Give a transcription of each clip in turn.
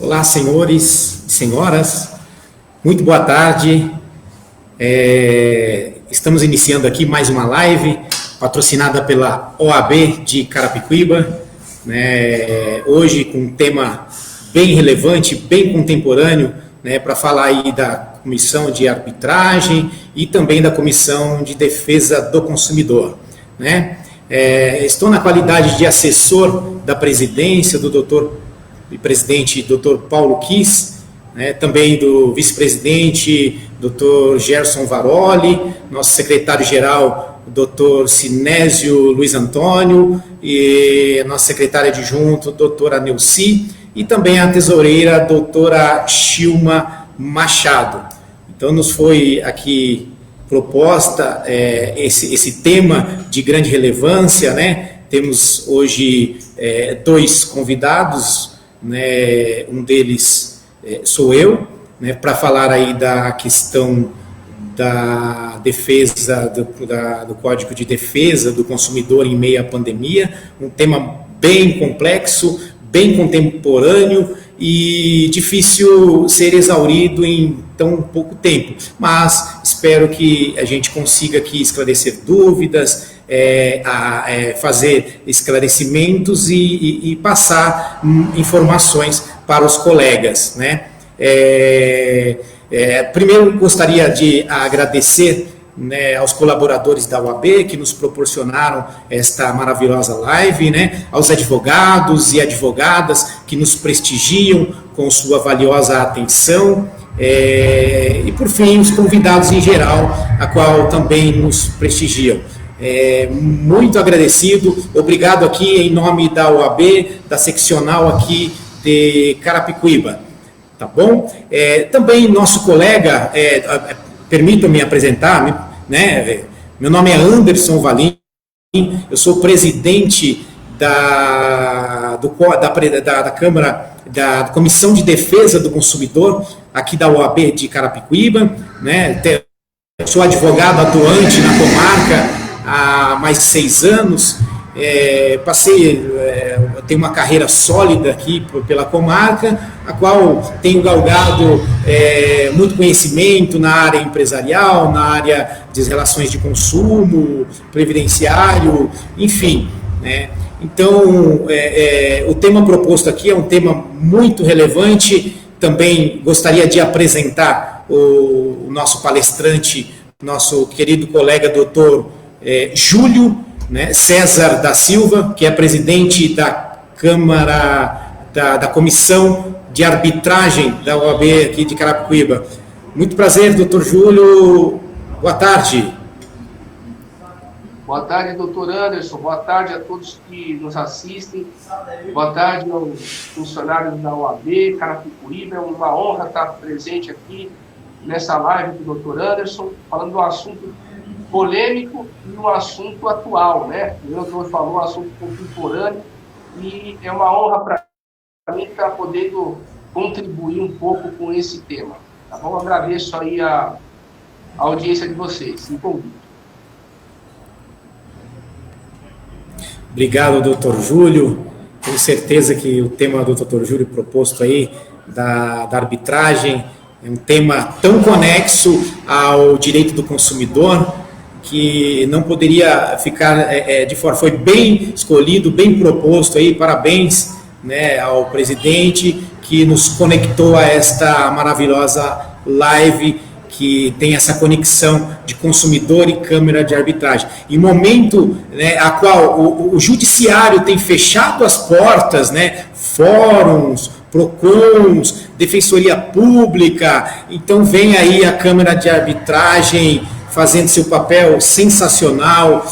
Olá, senhores e senhoras, muito boa tarde. Estamos iniciando aqui mais uma live patrocinada pela OAB de Carapicuíba, né, hoje com um tema bem relevante, bem contemporâneo, né, para falar aí da Comissão de Arbitragem e também da Comissão de Defesa do Consumidor, né. Estou na qualidade de assessor da presidência do presidente Dr. Paulo Kiss, né, também do vice-presidente Dr. Gerson Varoli, nosso secretário-geral Dr. Sinésio Luiz Antônio e nossa secretária adjunto doutora Neuci e também a tesoureira doutora Shilma Machado. Então nos foi aqui proposta esse tema de grande relevância, né? Temos hoje dois convidados, né? Um deles sou eu, né? Para falar aí da questão da defesa do Código de Defesa do Consumidor em meio à pandemia, um tema bem complexo, bem contemporâneo e difícil ser exaurido em tão pouco tempo, mas espero que a gente consiga aqui esclarecer dúvidas, fazer esclarecimentos e passar informações para os colegas, né? Primeiro gostaria de agradecer, né, aos colaboradores da OAB que nos proporcionaram esta maravilhosa live, né, aos advogados e advogadas que nos prestigiam com sua valiosa atenção, e por fim os convidados em geral, a qual também nos prestigiam. Muito agradecido, obrigado aqui em nome da OAB, da seccional aqui de Carapicuíba, tá bom? Também nosso colega, permitam-me apresentar, né? Meu nome é Anderson Valim, eu sou presidente da Câmara, da Comissão de Defesa do Consumidor, aqui da OAB de Carapicuíba, né? Sou advogado atuante na comarca há mais de 6 anos, tenho uma carreira sólida aqui pela comarca, a qual tenho galgado muito conhecimento na área empresarial, na área de relações de consumo, previdenciário, enfim, né? Então, o tema proposto aqui é um tema muito relevante. Também gostaria de apresentar o nosso palestrante, nosso querido colega doutor Júlio, né, César da Silva, que é presidente da Câmara, da Comissão de Arbitragem da OAB aqui de Carapicuíba. Muito prazer, doutor Júlio. Boa tarde. Boa tarde, doutor Anderson. Boa tarde a todos que nos assistem. Boa tarde aos funcionários da OAB Carapicuíba. É uma honra estar presente aqui nessa live do doutor Anderson, falando de um assunto polêmico e um assunto atual, né? O doutor falou, um assunto contemporâneo, e é uma honra para mim estar podendo contribuir um pouco com esse tema, tá bom? Agradeço aí a audiência de vocês. Me convido. Obrigado, doutor Júlio. Tenho certeza que o tema do doutor Júlio proposto aí, da arbitragem, é um tema tão conexo ao direito do consumidor, que não poderia ficar de fora. Foi bem escolhido, bem proposto aí, parabéns, né, ao presidente que nos conectou a esta maravilhosa live que tem essa conexão de consumidor e Câmara de Arbitragem. Em momento, né, a qual o judiciário tem fechado as portas, né, fóruns, PROCONs, Defensoria Pública, então vem aí a Câmara de Arbitragem fazendo seu papel sensacional,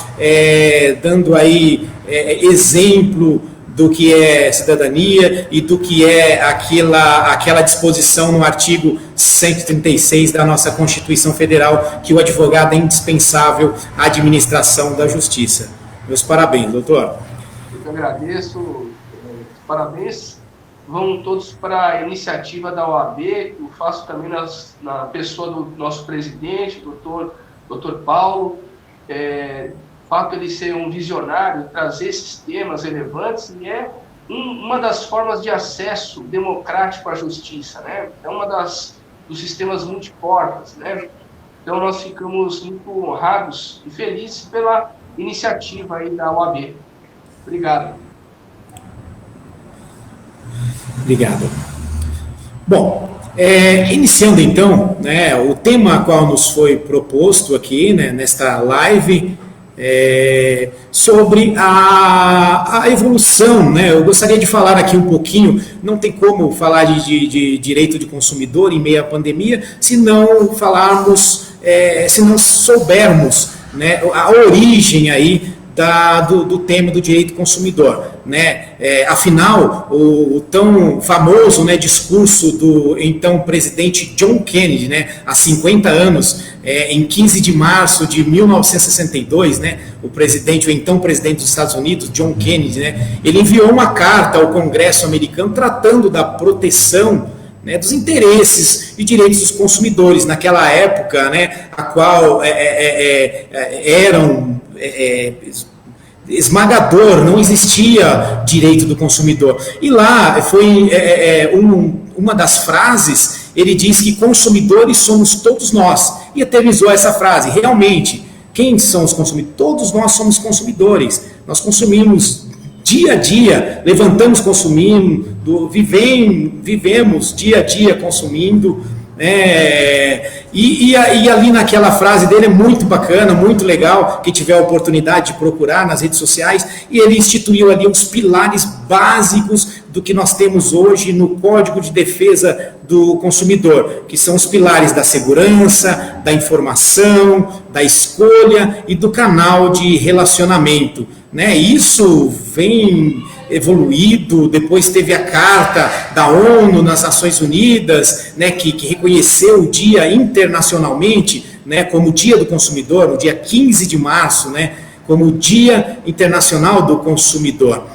dando aí exemplo do que é cidadania e do que é aquela disposição no artigo 136 da nossa Constituição Federal, que o advogado é indispensável à administração da justiça. Meus parabéns, doutor. Eu agradeço, parabéns. Vão todos para a iniciativa da OAB, eu faço também na pessoa do nosso presidente, doutor Paulo. fato de ele ser um visionário, trazer esses temas relevantes, e é uma das formas de acesso democrático à justiça, né? É uma dos sistemas multiportas, né? Então nós ficamos muito honrados e felizes pela iniciativa aí da OAB. Obrigado. Obrigado. Bom, iniciando então, né, o tema qual nos foi proposto aqui, né, nesta live, sobre a evolução, né? Eu gostaria de falar aqui um pouquinho, não tem como falar de direito de consumidor em meio à pandemia, se não falarmos, se não soubermos, né, a origem aí do tema do direito consumidor, né? Afinal, o tão famoso, né, discurso do então presidente John Kennedy, né, há 50 anos, em 15 de março de 1962, né, o então presidente dos Estados Unidos, John Kennedy, né, ele enviou uma carta ao Congresso americano tratando da proteção, né, dos interesses e direitos dos consumidores naquela época, né, a qual eram esmagador, não existia direito do consumidor. E lá foi uma das frases, ele diz que consumidores somos todos nós, e eternizou essa frase. Realmente, quem são os consumidores? Todos nós somos consumidores, nós consumimos dia a dia, levantamos consumindo, vivemos dia a dia consumindo, e ali naquela frase dele é muito bacana, muito legal, quem tiver a oportunidade de procurar nas redes sociais, e ele instituiu ali os pilares básicos do que nós temos hoje no Código de Defesa do Consumidor, que são os pilares da segurança, da informação, da escolha e do canal de relacionamento, né? Isso vem evoluído, depois teve a Carta da ONU nas Nações Unidas, né, que reconheceu o dia internacionalmente, né, como Dia do Consumidor, no dia 15 de março, né, como o Dia Internacional do Consumidor.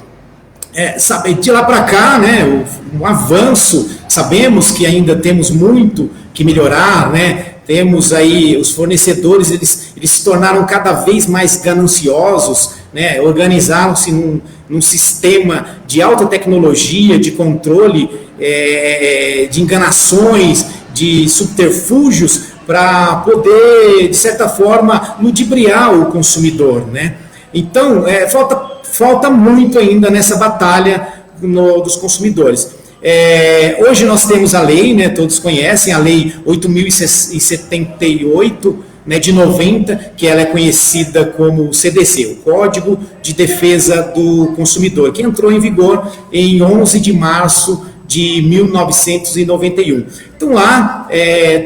De lá para cá, né, um avanço, sabemos que ainda temos muito que melhorar, né? Temos aí os fornecedores, eles se tornaram cada vez mais gananciosos, né? Organizaram-se num sistema de alta tecnologia, de controle, de enganações, de subterfúgios, para poder, de certa forma, ludibriar o consumidor, né? Então, falta muito ainda nessa batalha dos consumidores. Hoje nós temos a lei, né, todos conhecem, a lei 8.078, né, de 90, que ela é conhecida como CDC, o Código de Defesa do Consumidor, que entrou em vigor em 11 de março de 1991. Então lá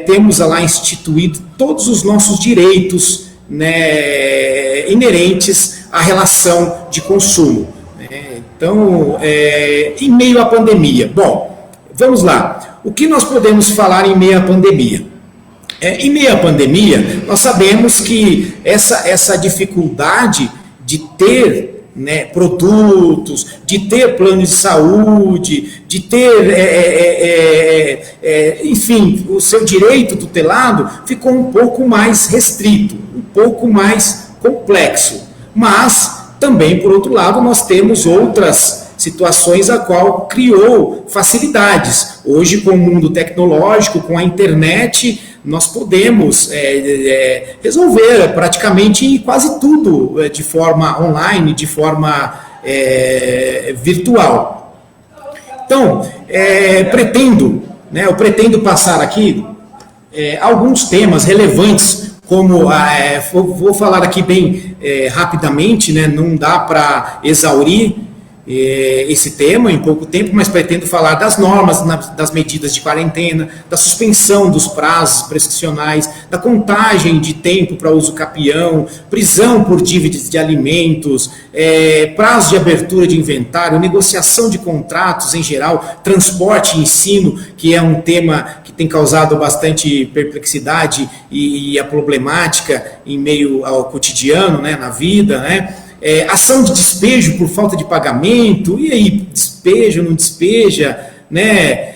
temos lá instituído todos os nossos direitos, né, inerentes à relação de consumo. Então, em meio à pandemia, bom, vamos lá. O que nós podemos falar em meio à pandemia? Em meio à pandemia, nós sabemos que essa dificuldade de ter, né, produtos, de ter plano de saúde, de ter, enfim, o seu direito tutelado ficou um pouco mais restrito, um pouco mais complexo. Mas também, por outro lado, nós temos outras situações a qual criou facilidades. Hoje, com o mundo tecnológico, com a internet, nós podemos resolver praticamente quase tudo de forma online, de forma virtual. Então, eu pretendo passar aqui alguns temas relevantes, como vou falar aqui bem rapidamente, né, não dá para exaurir esse tema em pouco tempo, mas pretendo falar das normas, das medidas de quarentena, da suspensão dos prazos prescricionais, da contagem de tempo para uso capião, prisão por dívidas de alimentos, prazo de abertura de inventário, negociação de contratos em geral, transporte e ensino, que é um tema que tem causado bastante perplexidade e a problemática em meio ao cotidiano, né, na vida, né? Ação de despejo por falta de pagamento, e aí, despeja, não despeja, né?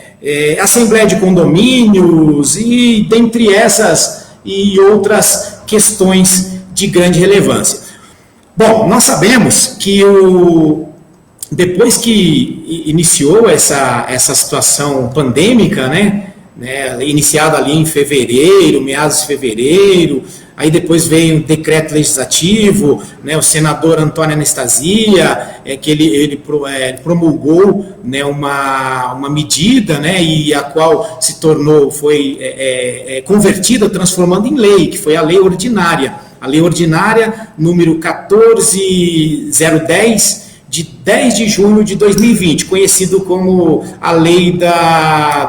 Assembleia de condomínios, e dentre essas e outras questões de grande relevância. Bom, nós sabemos que depois que iniciou essa situação pandêmica, né, iniciada ali em fevereiro, meados de fevereiro, aí depois veio um decreto legislativo, né, o senador Antônio Anastasia, que ele promulgou, né, uma medida, né, e a qual se tornou, foi convertida, transformando em lei, que foi a lei ordinária. A lei ordinária número 14010, de 10 de junho de 2020, conhecido como a lei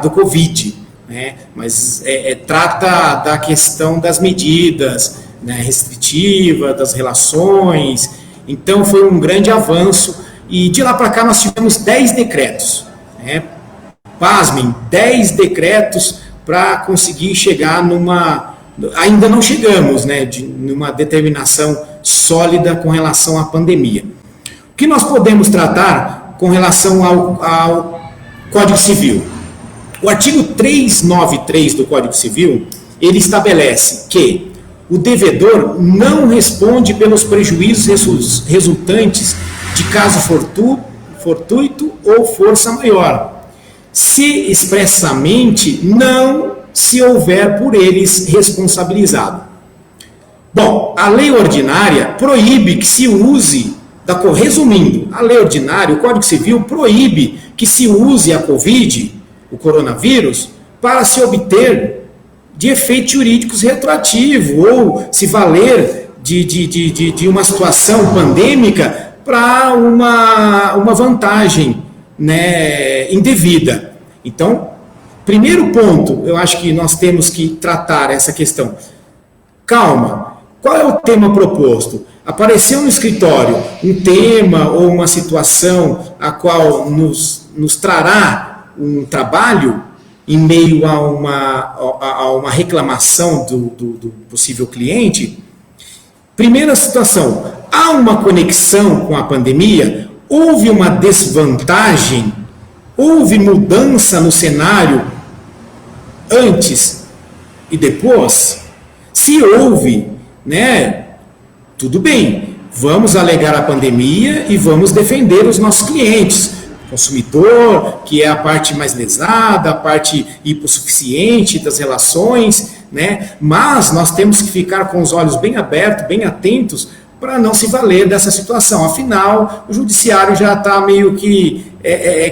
do Covid, né? Mas trata da questão das medidas, né, restritivas, das relações. Então foi um grande avanço, e de lá para cá nós tivemos 10 decretos, né? Pasmem, 10 decretos para conseguir chegar ainda não chegamos, né, numa determinação sólida com relação à pandemia. O que nós podemos tratar com relação ao Código Civil? O artigo 393 do Código Civil, ele estabelece que o devedor não responde pelos prejuízos resultantes de caso fortuito ou força maior, se expressamente não se houver por eles responsabilizado. Bom, a lei ordinária proíbe que se use, resumindo, a lei ordinária, o Código Civil proíbe que se use a Covid, o coronavírus, para se obter de efeitos jurídicos retroativos, ou se valer de uma situação pandêmica para uma vantagem, né, indevida. Então, primeiro ponto, eu acho que nós temos que tratar essa questão. Calma, qual é o tema proposto? Apareceu no escritório um tema ou uma situação a qual nos trará um trabalho em meio a uma reclamação do possível cliente? Primeira situação, há uma conexão com a pandemia? Houve uma desvantagem? Houve mudança no cenário antes e depois? Se houve, né, tudo bem, vamos alegar a pandemia e vamos defender os nossos clientes, consumidor, que é a parte mais lesada, a parte hipossuficiente das relações, né? Mas nós temos que ficar com os olhos bem abertos, bem atentos, para não se valer dessa situação. Afinal, o judiciário já está meio que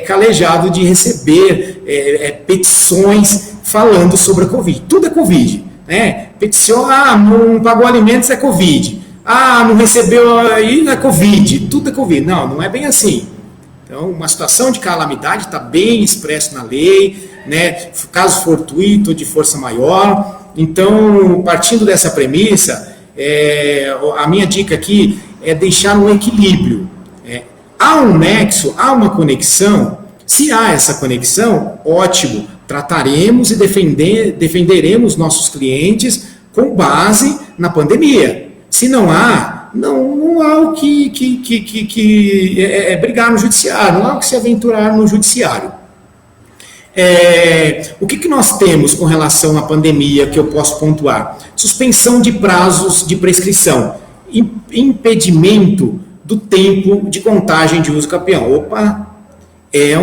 calejado de receber petições falando sobre a Covid. Tudo é Covid, né? Petição, não pagou alimentos, é Covid. Não recebeu aí, é Covid. Tudo é Covid. Não é bem assim. Então, uma situação de calamidade está bem expresso na lei, né? Caso fortuito, de força maior. Então, partindo dessa premissa, a minha dica aqui é deixar um equilíbrio. Há um nexo, há uma conexão. Se há essa conexão, ótimo, trataremos e defenderemos nossos clientes com base na pandemia. Se não há, não há o que brigar no judiciário, não há o que se aventurar no judiciário. O que nós temos com relação à pandemia que eu posso pontuar? Suspensão de prazos de prescrição, impedimento do tempo de contagem de uso campeão. Opa, é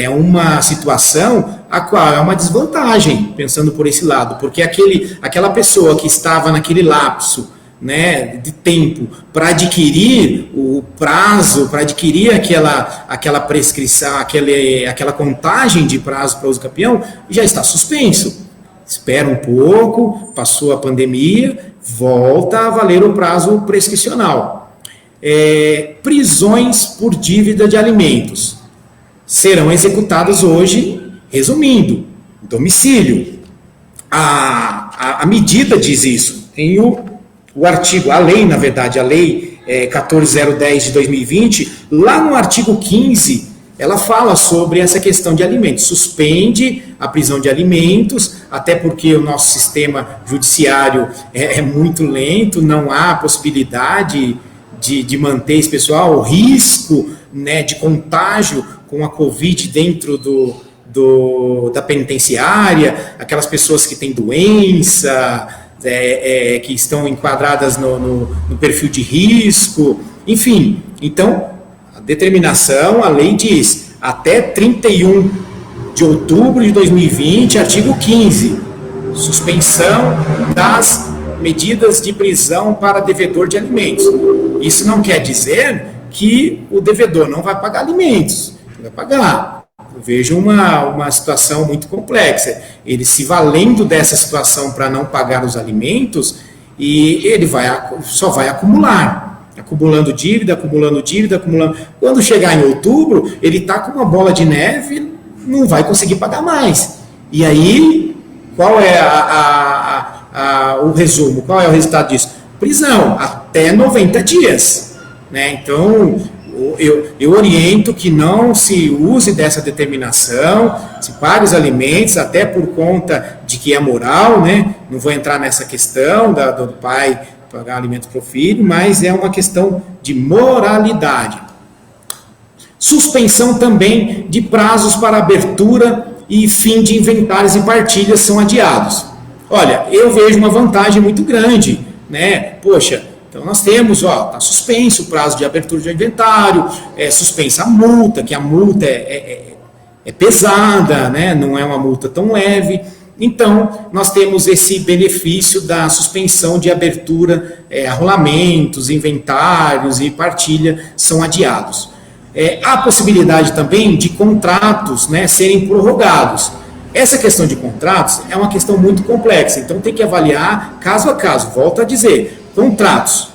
uma situação a qual é uma desvantagem, pensando por esse lado, porque aquela pessoa que estava naquele lapso, né, de tempo para adquirir o prazo, para adquirir aquela prescrição, aquela contagem de prazo para uso campeão, já está suspenso. Espera um pouco, passou a pandemia, volta a valer o prazo prescricional. Prisões por dívida de alimentos serão executadas hoje, resumindo, domicílio. A medida diz isso. Tem o artigo, a lei 14010 de 2020, lá no artigo 15, ela fala sobre essa questão de alimentos, suspende a prisão de alimentos, até porque o nosso sistema judiciário é muito lento, não há possibilidade de manter esse pessoal, o risco, né, de contágio com a Covid dentro da penitenciária, aquelas pessoas que têm doença, que estão enquadradas no perfil de risco, enfim. Então, a determinação, a lei diz, até 31 de outubro de 2020, artigo 15, suspensão das medidas de prisão para devedor de alimentos. Isso não quer dizer que o devedor não vai pagar alimentos, vai pagar. Eu vejo uma situação muito complexa. Ele se valendo dessa situação para não pagar os alimentos, e ele só vai acumulando dívida, acumulando. Quando chegar em outubro, ele está com uma bola de neve, não vai conseguir pagar mais. E aí, qual é o resumo? Qual é o resultado disso? Prisão, até 90 dias. Né? Então, eu oriento que não se use dessa determinação, se pague os alimentos, até por conta de que é moral, né? Não vou entrar nessa questão do pai pagar alimentos para o filho, mas é uma questão de moralidade. Suspensão também de prazos para abertura e fim de inventários e partilhas são adiados. Olha, eu vejo uma vantagem muito grande, né? Poxa, então nós temos, está suspenso o prazo de abertura de inventário, suspensa a multa, que a multa é pesada, né? Não é uma multa tão leve. Então, nós temos esse benefício da suspensão de abertura, arrolamentos, inventários e partilha são adiados. Há a possibilidade também de contratos, né, serem prorrogados. Essa questão de contratos é uma questão muito complexa, então tem que avaliar caso a caso. Volto a dizer, contratos.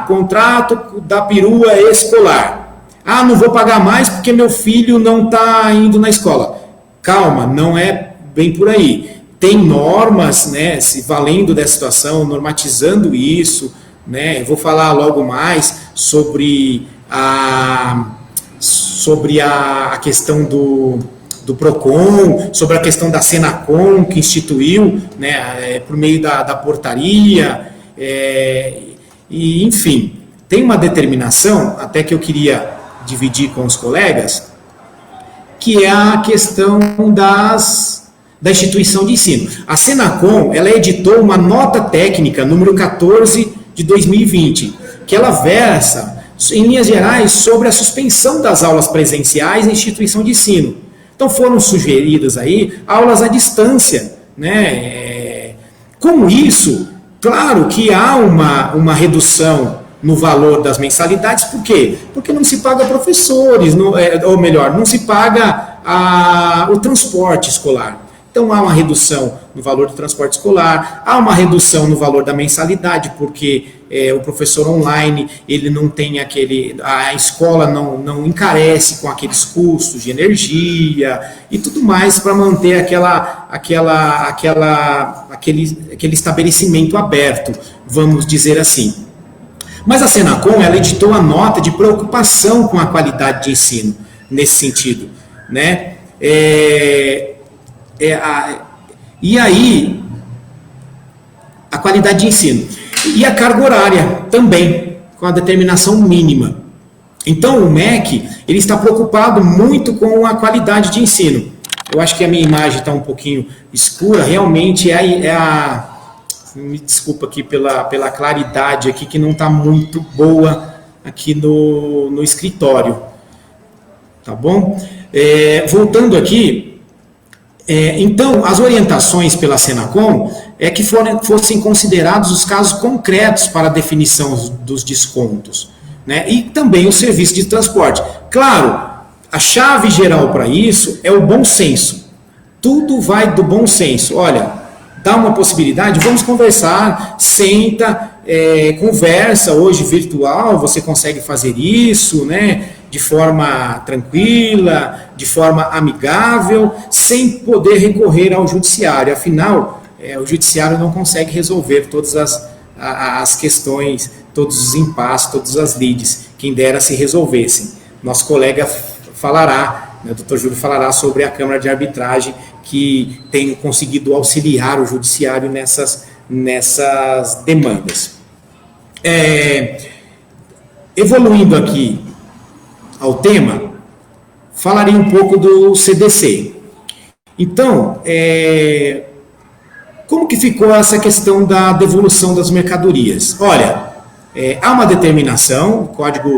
Contrato da perua escolar. Não vou pagar mais porque meu filho não está indo na escola. Calma, não é bem por aí. Tem normas, né, se valendo dessa situação, normatizando isso, né? Eu vou falar logo mais sobre a questão do PROCON, sobre a questão da Senacom, que instituiu, né, por meio da portaria, e enfim, tem uma determinação, até que eu queria dividir com os colegas, que é a questão da instituição de ensino. A Senacom, ela editou uma nota técnica, número 14 de 2020, que ela versa, em linhas gerais, sobre a suspensão das aulas presenciais na instituição de ensino. Então foram sugeridas aí aulas à distância, né? Com isso, claro que há uma redução no valor das mensalidades, por quê? Porque não se paga professores, ou melhor, não se paga o transporte escolar. Então há uma redução no valor do transporte escolar, há uma redução no valor da mensalidade, porque o professor online, ele não tem a escola não encarece com aqueles custos de energia e tudo mais para manter aquele estabelecimento aberto, vamos dizer assim. Mas a Senacom, ela editou a nota de preocupação com a qualidade de ensino, nesse sentido, né? E aí, a qualidade de ensino. E a carga horária também, com a determinação mínima. Então, o MEC, ele está preocupado muito com a qualidade de ensino. Eu acho que a minha imagem está um pouquinho escura, realmente me desculpa aqui pela claridade aqui, que não está muito boa aqui no escritório. Tá bom? Voltando aqui, então, as orientações pela Senacom é que fossem considerados os casos concretos para a definição dos descontos, né? E também o serviço de transporte. Claro, a chave geral para isso é o bom senso. Tudo vai do bom senso. Olha, dá uma possibilidade, vamos conversar, senta, conversa, hoje virtual, você consegue fazer isso, né? De forma tranquila, de forma amigável, sem poder recorrer ao judiciário. Afinal, o judiciário não consegue resolver todas as questões, todos os impasses, todas as lides, quem dera se resolvessem. Nosso colega falará, né, o Dr. Júlio falará sobre a Câmara de Arbitragem, que tem conseguido auxiliar o judiciário nessas demandas. Evoluindo aqui ao tema, falarei um pouco do CDC. Então, como que ficou essa questão da devolução das mercadorias? Olha, há uma determinação, o Código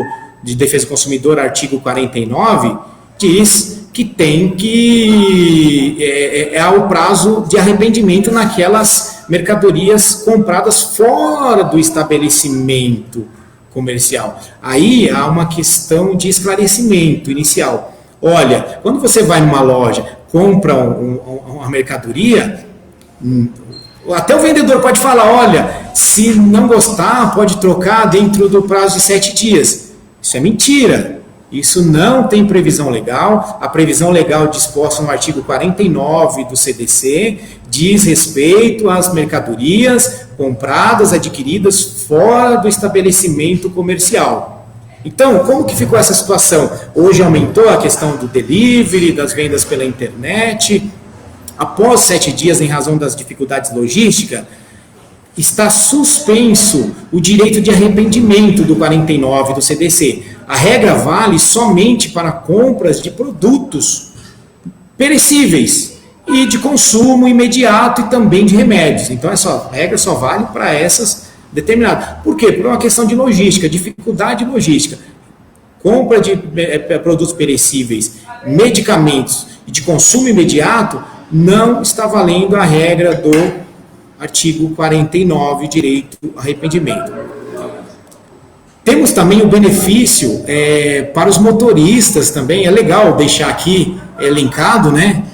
de Defesa do Consumidor, artigo 49, diz que tem que há o prazo de arrependimento naquelas mercadorias compradas fora do estabelecimento comercial. Aí há uma questão de esclarecimento inicial. Olha, quando você vai numa loja, compra uma mercadoria, até o vendedor pode falar, olha, se não gostar, pode trocar dentro do prazo de 7 dias. Isso é mentira. Isso não tem previsão legal. A previsão legal disposta no artigo 49 do CDC diz respeito às mercadorias compradas, adquiridas fora do estabelecimento comercial. Então, como que ficou essa situação? Hoje aumentou a questão do delivery, das vendas pela internet. Após 7 dias, em razão das dificuldades logísticas, está suspenso o direito de arrependimento do 49 do CDC. A regra vale somente para compras de produtos perecíveis e de consumo imediato e também de remédios. Então, a regra só vale para essas determinadas. Por quê? Por uma questão de logística, dificuldade logística. Compra de produtos perecíveis, medicamentos e de consumo imediato, não está valendo a regra do artigo 49, direito ao arrependimento. Temos também o benefício para os motoristas também, é legal deixar aqui linkado, né?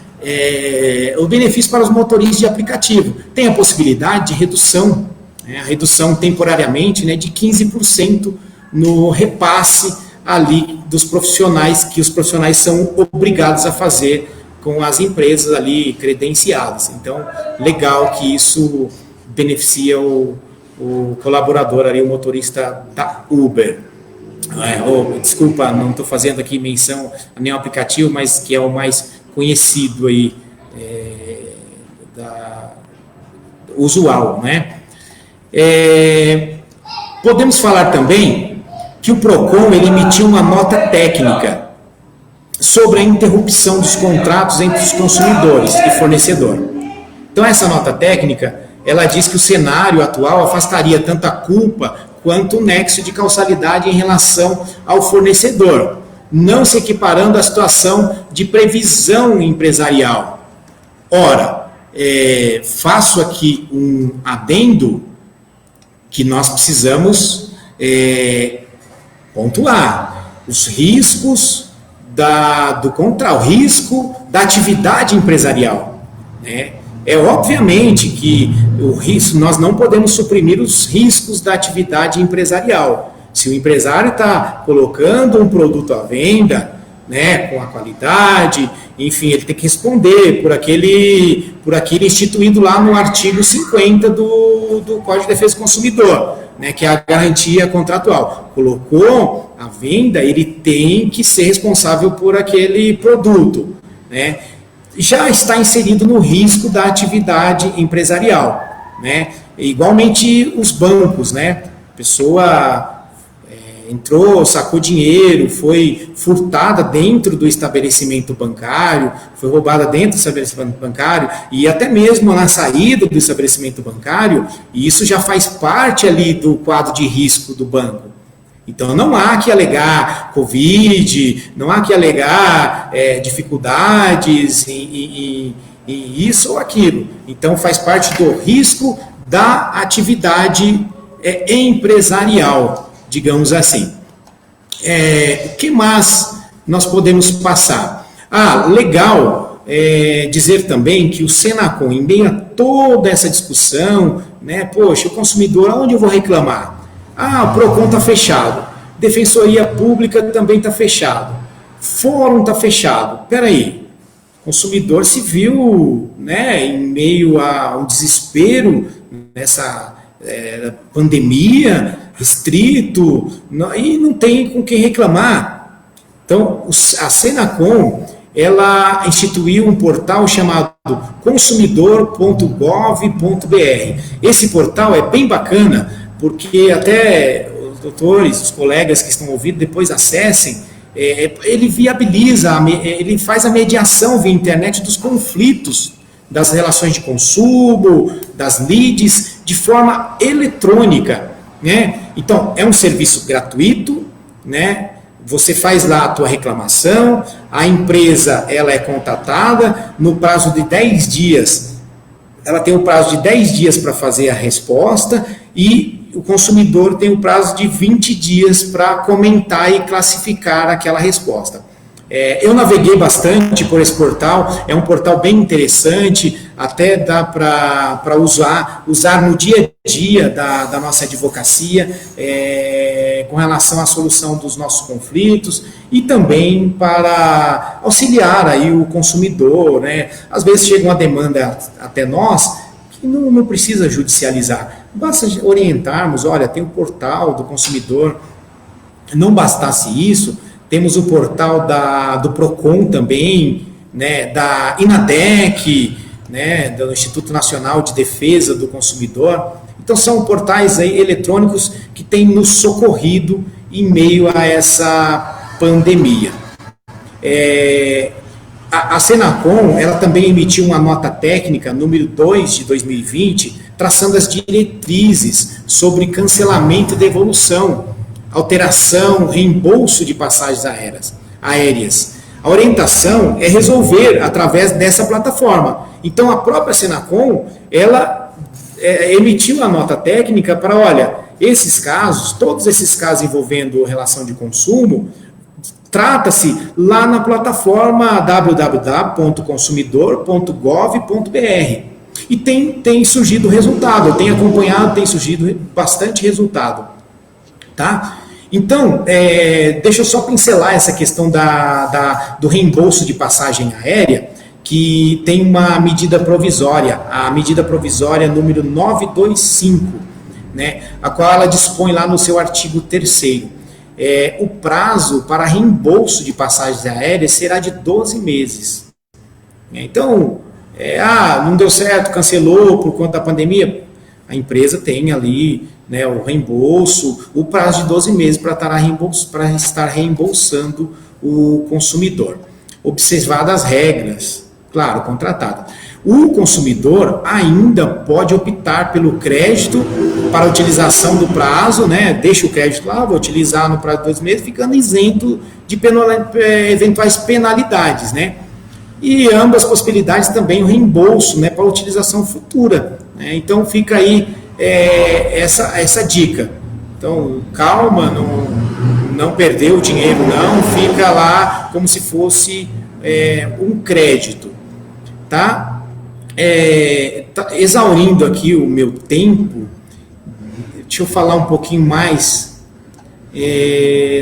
O benefício para os motoristas de aplicativo. Tem a possibilidade de redução, a redução temporariamente, né, de 15% no repasse ali dos profissionais, que os profissionais são obrigados a fazer com as empresas ali credenciadas. Então, legal que isso beneficia o colaborador ali, o motorista da Uber. Desculpa, não estou fazendo aqui menção a nenhum aplicativo, mas que é o mais conhecido aí, usual, né? Podemos falar também que o PROCON ele emitiu uma nota técnica sobre a interrupção dos contratos entre os consumidores e fornecedor. Então, essa nota técnica, ela diz que o cenário atual afastaria tanto a culpa quanto o nexo de causalidade em relação ao fornecedor, não se equiparando à situação de previsão empresarial. Ora, faço aqui um adendo que nós precisamos pontuar os riscos o risco da atividade empresarial, né? Obviamente que o risco, nós não podemos suprimir os riscos da atividade empresarial. Se o empresário está colocando um produto à venda, né, com a qualidade, enfim, ele tem que responder por aquele instituído lá no artigo 50 do Código de Defesa do Consumidor, né, que é a garantia contratual. Colocou a venda, ele tem que ser responsável por aquele produto, né? Já está inserido no risco da atividade empresarial, né? Igualmente os bancos, né? A pessoa entrou, sacou dinheiro, foi furtada dentro do estabelecimento bancário, foi roubada dentro do estabelecimento bancário e até mesmo na saída do estabelecimento bancário, e isso já faz parte ali do quadro de risco do banco. Então, não há que alegar Covid, não há que alegar dificuldades em isso ou aquilo. Então, faz parte do risco da atividade empresarial, digamos assim. O que mais nós podemos passar? Legal dizer também que o Senacom, em meio a toda essa discussão, né, poxa, o consumidor, aonde eu vou reclamar? O PROCON está fechado, Defensoria Pública também está fechado, Fórum está fechado. Espera aí, o consumidor se viu, né, em meio a um desespero nessa pandemia, restrito, e não tem com quem reclamar. Então, a Senacom, ela instituiu um portal chamado consumidor.gov.br. Esse portal é bem bacana, porque até os doutores, os colegas que estão ouvindo, depois acessem, ele viabiliza, ele faz a mediação via internet dos conflitos, das relações de consumo, das leads, de forma eletrônica, né? Então, é um serviço gratuito, né? Você faz lá a tua reclamação, a empresa ela é contatada, no prazo de 10 dias, ela tem o prazo de 10 dias para fazer a resposta e o consumidor tem o prazo de 20 dias para comentar e classificar aquela resposta. Eu naveguei bastante por esse portal, é um portal bem interessante, até dá para usar no dia a dia da nossa advocacia, com relação à solução dos nossos conflitos e também para auxiliar aí o consumidor, né? Às vezes chega uma demanda até nós que não precisa judicializar, basta orientarmos, olha, tem o portal do consumidor, não bastasse isso, temos o portal do PROCON também, né, da INADEC, né, do Instituto Nacional de Defesa do Consumidor. Então são portais aí eletrônicos que têm nos socorrido em meio a essa pandemia. A Senacom, ela também emitiu uma nota técnica, número 2 de 2020, traçando as diretrizes sobre cancelamento e devolução, alteração, reembolso de passagens aéreas. A orientação é resolver através dessa plataforma. Então, a própria Senacom, ela emitiu a nota técnica para, olha, esses casos, todos esses casos envolvendo relação de consumo, trata-se lá na plataforma www.consumidor.gov.br. E tem surgido resultado, eu tenho acompanhado, tem surgido bastante resultado. Tá? Então, deixa eu só pincelar essa questão do reembolso de passagem aérea, que tem uma medida provisória, a medida provisória número 925, né, a qual ela dispõe lá no seu artigo 3º. O prazo para reembolso de passagens aéreas será de 12 meses. Então, não deu certo, cancelou por conta da pandemia, a empresa tem ali, né, o reembolso, o prazo de 12 meses para estar reembolsando o consumidor. Observadas as regras, claro, contratado. O consumidor ainda pode optar pelo crédito para a utilização do prazo, né? Deixa o crédito lá, vou utilizar no prazo de 2 meses, ficando isento de eventuais penalidades, né? E ambas possibilidades também o reembolso, né, para a utilização futura, né? Então fica aí essa dica. Então, calma, não perder o dinheiro, não, fica lá como se fosse um crédito, tá? Exaurindo aqui o meu tempo, deixa eu falar um pouquinho mais.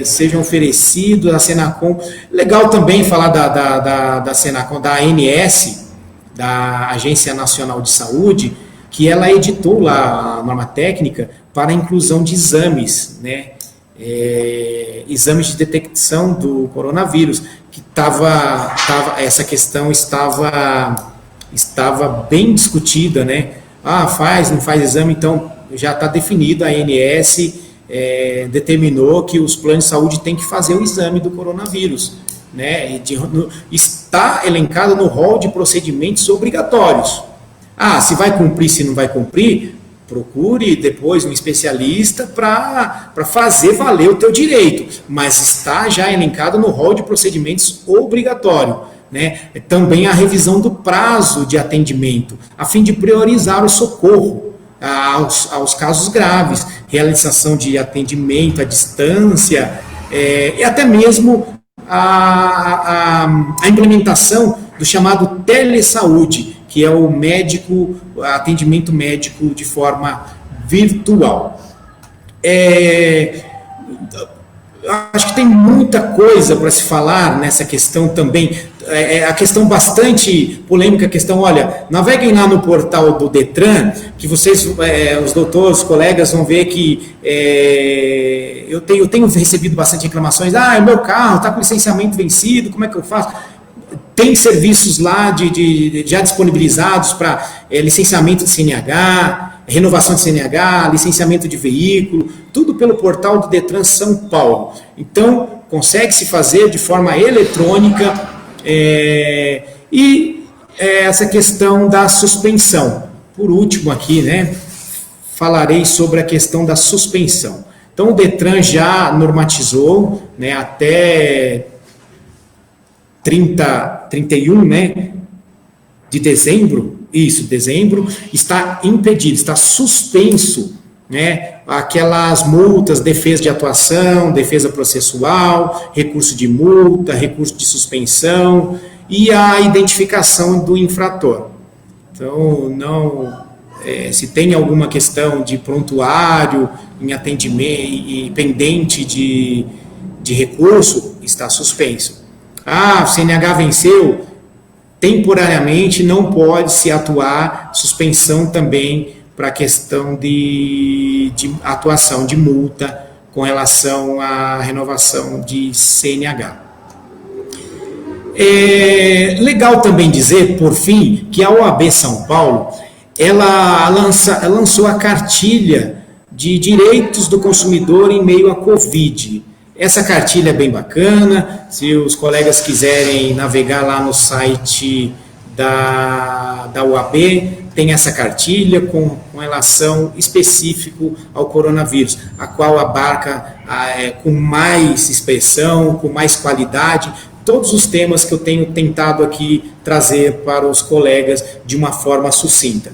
Sejam oferecidos a Senacom. Legal também falar da Senacom, da ANS, da Agência Nacional de Saúde, que ela editou lá a norma técnica para a inclusão de exames, né? Exames de detecção do coronavírus, que essa questão estava bem discutida, né? Faz, não faz exame, então já está definido, a ANS determinou que os planos de saúde têm que fazer o exame do coronavírus, né? Está elencado no rol de procedimentos obrigatórios. Se vai cumprir, se não vai cumprir, procure depois um especialista para fazer valer o teu direito, mas está já elencado no rol de procedimentos obrigatórios, né? Também a revisão do prazo de atendimento, a fim de priorizar o socorro aos casos graves, realização de atendimento à distância, e até mesmo a implementação do chamado telesaúde, que é o atendimento médico de forma virtual. Acho que tem muita coisa para se falar nessa questão também. A questão bastante polêmica, a questão, olha, naveguem lá no portal do Detran, que vocês, os doutores, os colegas vão ver que eu tenho recebido bastante reclamações. O meu carro está com licenciamento vencido, como é que eu faço? Tem serviços lá já disponibilizados para licenciamento de CNH, renovação de CNH, licenciamento de veículo, tudo pelo portal do Detran São Paulo. Então, consegue-se fazer de forma eletrônica e essa questão da suspensão. Por último aqui, né, falarei sobre a questão da suspensão. Então, o DETRAN já normatizou, né, até 31, né, de dezembro, dezembro, está impedido, está suspenso, né, aquelas multas, defesa de atuação, defesa processual, recurso de multa, recurso de suspensão e a identificação do infrator. Então, se tem alguma questão de prontuário em atendimento e pendente de recurso, está suspenso. O CNH venceu, temporariamente não pode se atuar, suspensão também para a questão de atuação de multa com relação à renovação de CNH. É legal também dizer, por fim, que a OAB São Paulo, ela lançou a cartilha de direitos do consumidor em meio à Covid. Essa cartilha é bem bacana, se os colegas quiserem navegar lá no site da OAB, tem essa cartilha com relação específico ao coronavírus, a qual abarca com mais expressão, com mais qualidade, todos os temas que eu tenho tentado aqui trazer para os colegas de uma forma sucinta.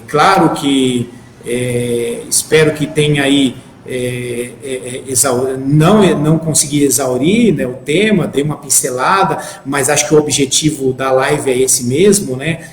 Claro que espero que tenha aí, não consegui exaurir, né, o tema, dei uma pincelada, mas acho que o objetivo da live é esse mesmo, né?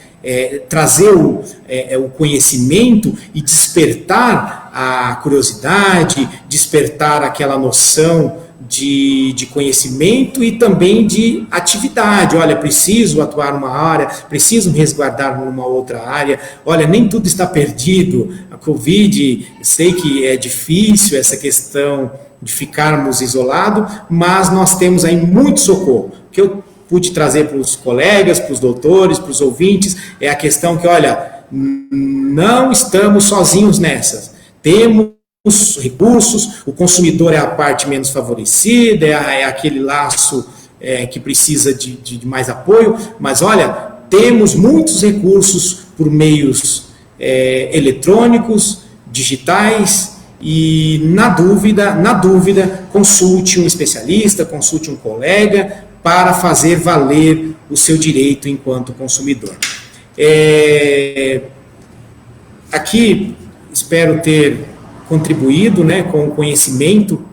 Trazer o conhecimento e despertar a curiosidade, despertar aquela noção de conhecimento e também de atividade. Olha, preciso atuar numa área, preciso me resguardar numa outra área. Olha, nem tudo está perdido. A Covid, sei que é difícil essa questão de ficarmos isolados, mas nós temos aí muito socorro. O que eu pude trazer para os colegas, para os doutores, para os ouvintes, é a questão que, olha, não estamos sozinhos nessas. Temos recursos, o consumidor é a parte menos favorecida, é aquele laço que precisa de mais apoio, mas olha, temos muitos recursos por meios eletrônicos, digitais, e na dúvida, consulte um especialista, consulte um colega para fazer valer o seu direito enquanto consumidor. Aqui espero ter contribuído, né, com o conhecimento,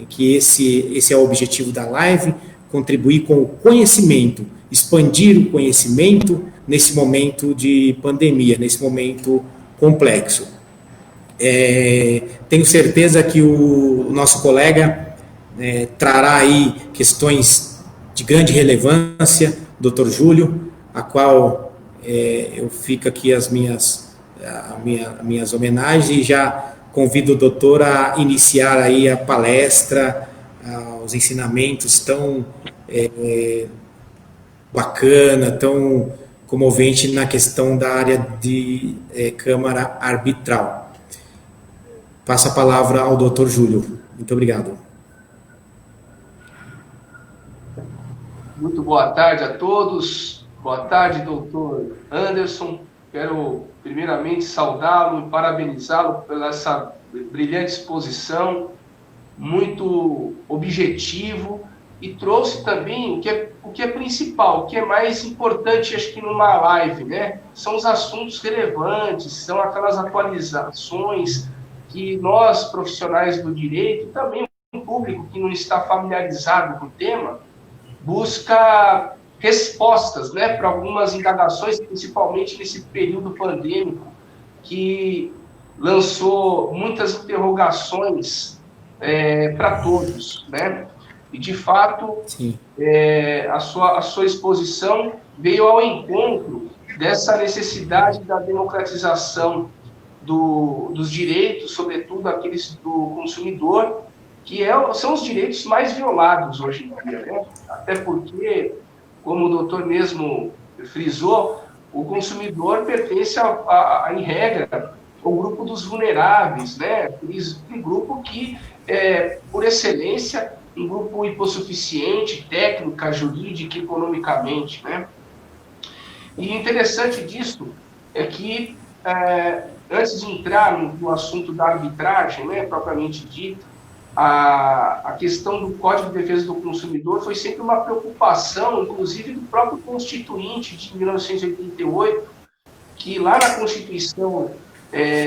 que esse é o objetivo da live, contribuir com o conhecimento, expandir o conhecimento nesse momento de pandemia, nesse momento complexo. Tenho certeza que o nosso colega trará aí questões de grande relevância, Dr. Júlio, a qual eu fico aqui as minhas homenagens e já convido o doutor a iniciar aí a palestra, os ensinamentos tão bacana, tão comovente na questão da área de Câmara Arbitral. Passo a palavra ao doutor Júlio. Muito obrigado. Muito boa tarde a todos. Boa tarde, doutor Anderson. Quero primeiramente saudá-lo e parabenizá-lo pela essa brilhante exposição, muito objetivo, e trouxe também o que é principal, o que é mais importante, acho que numa live, né? São os assuntos relevantes, são aquelas atualizações que nós, profissionais do direito, e também o público que não está familiarizado com o tema, busca respostas, né, para algumas indagações, principalmente nesse período pandêmico, que lançou muitas interrogações para todos, né? E, de fato, a sua exposição veio ao encontro dessa necessidade da democratização dos direitos, sobretudo aqueles do consumidor, que são os direitos mais violados hoje em dia, né? Até porque, como o doutor mesmo frisou, o consumidor pertence, em regra, ao grupo dos vulneráveis, né? Um grupo que, por excelência, um grupo hipossuficiente, técnica, jurídica, economicamente, né? E interessante disso é que, antes de entrar no assunto da arbitragem, né, propriamente dito, a questão do Código de Defesa do Consumidor foi sempre uma preocupação, inclusive do próprio Constituinte de 1988, que lá na Constituição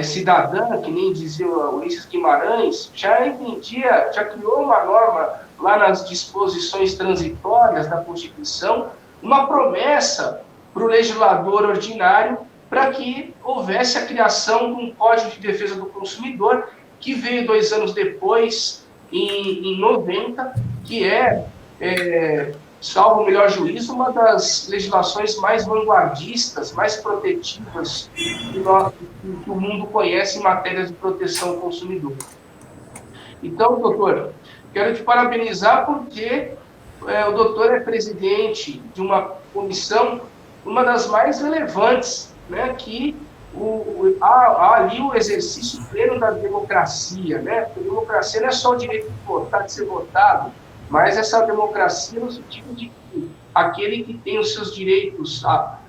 cidadã, que nem dizia o Ulisses Guimarães, já entendia, já criou uma norma lá nas disposições transitórias da Constituição, uma promessa para o legislador ordinário para que houvesse a criação de um Código de Defesa do Consumidor, que veio 2 anos depois, em 90, que salvo o melhor juízo, uma das legislações mais vanguardistas, mais protetivas que o mundo conhece em matéria de proteção ao consumidor. Então, doutor, quero te parabenizar porque o doutor é presidente de uma comissão, uma das mais relevantes, né, que há ali o exercício pleno da democracia, né? A democracia não é só o direito de votar, de ser votado, mas essa democracia no sentido de que aquele que tem os seus direitos, a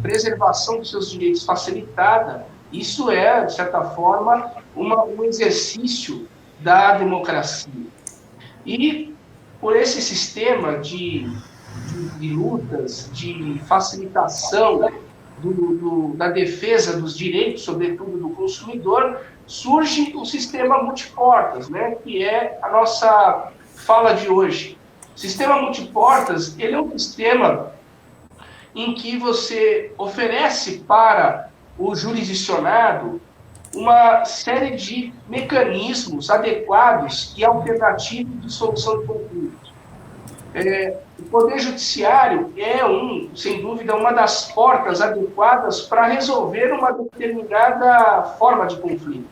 preservação dos seus direitos facilitada, isso é, de certa forma, um exercício da democracia. E por esse sistema de lutas, de facilitação da defesa dos direitos, sobretudo do consumidor, surge o sistema multiportas, né, que é a nossa fala de hoje. O sistema multiportas, ele é um sistema em que você oferece para o jurisdicionado uma série de mecanismos adequados e alternativos de solução de conflitos. O Poder Judiciário é, sem dúvida, uma das portas adequadas para resolver uma determinada forma de conflito.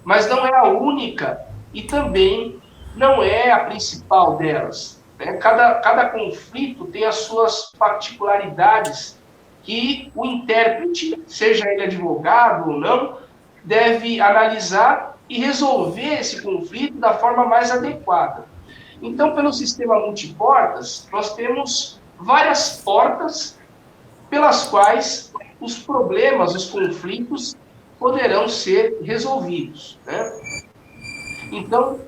Mas não é a única e também não é a principal delas. Né? Cada conflito tem as suas particularidades que o intérprete, seja ele advogado ou não, deve analisar e resolver esse conflito da forma mais adequada. Então, pelo sistema multiportas, nós temos várias portas pelas quais os problemas, os conflitos, poderão ser resolvidos. Né? Então,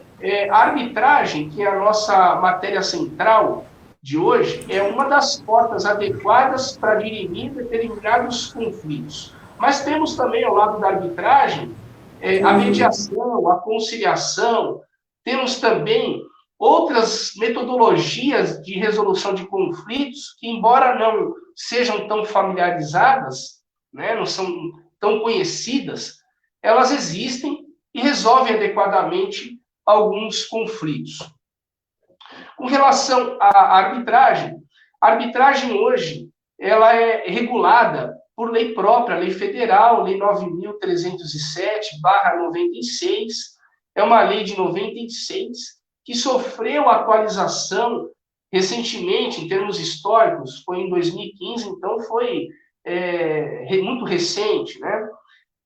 a arbitragem, que é a nossa matéria central de hoje, é uma das portas adequadas para dirimir determinados conflitos. Mas temos também, ao lado da arbitragem, a mediação, a conciliação, temos também outras metodologias de resolução de conflitos que, embora não sejam tão familiarizadas, né, não são tão conhecidas, elas existem e resolvem adequadamente alguns conflitos. Com relação à arbitragem, a arbitragem hoje ela é regulada por lei própria, lei federal, lei 9.307/96, é uma lei de 96, que sofreu atualização recentemente, em termos históricos, foi em 2015, então foi muito recente, né?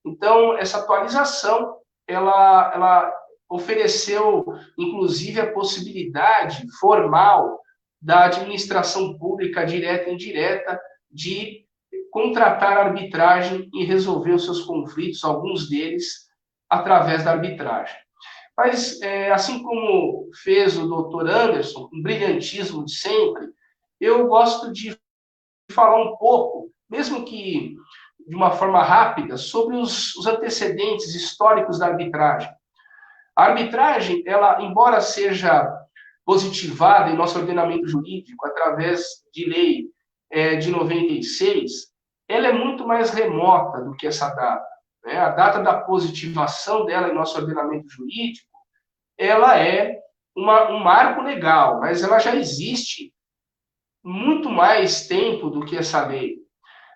Então, essa atualização, ela ofereceu, inclusive, a possibilidade formal da administração pública direta e indireta de contratar arbitragem e resolver os seus conflitos, alguns deles, através da arbitragem. Mas, assim como fez o doutor Anderson, um brilhantismo de sempre, eu gosto de falar um pouco, mesmo que de uma forma rápida, sobre os antecedentes históricos da arbitragem. A arbitragem, ela, embora seja positivada em nosso ordenamento jurídico através de lei de 96, ela é muito mais remota do que essa data. Né? A data da positivação dela em nosso ordenamento jurídico, ela é um marco legal, mas ela já existe muito mais tempo do que essa lei.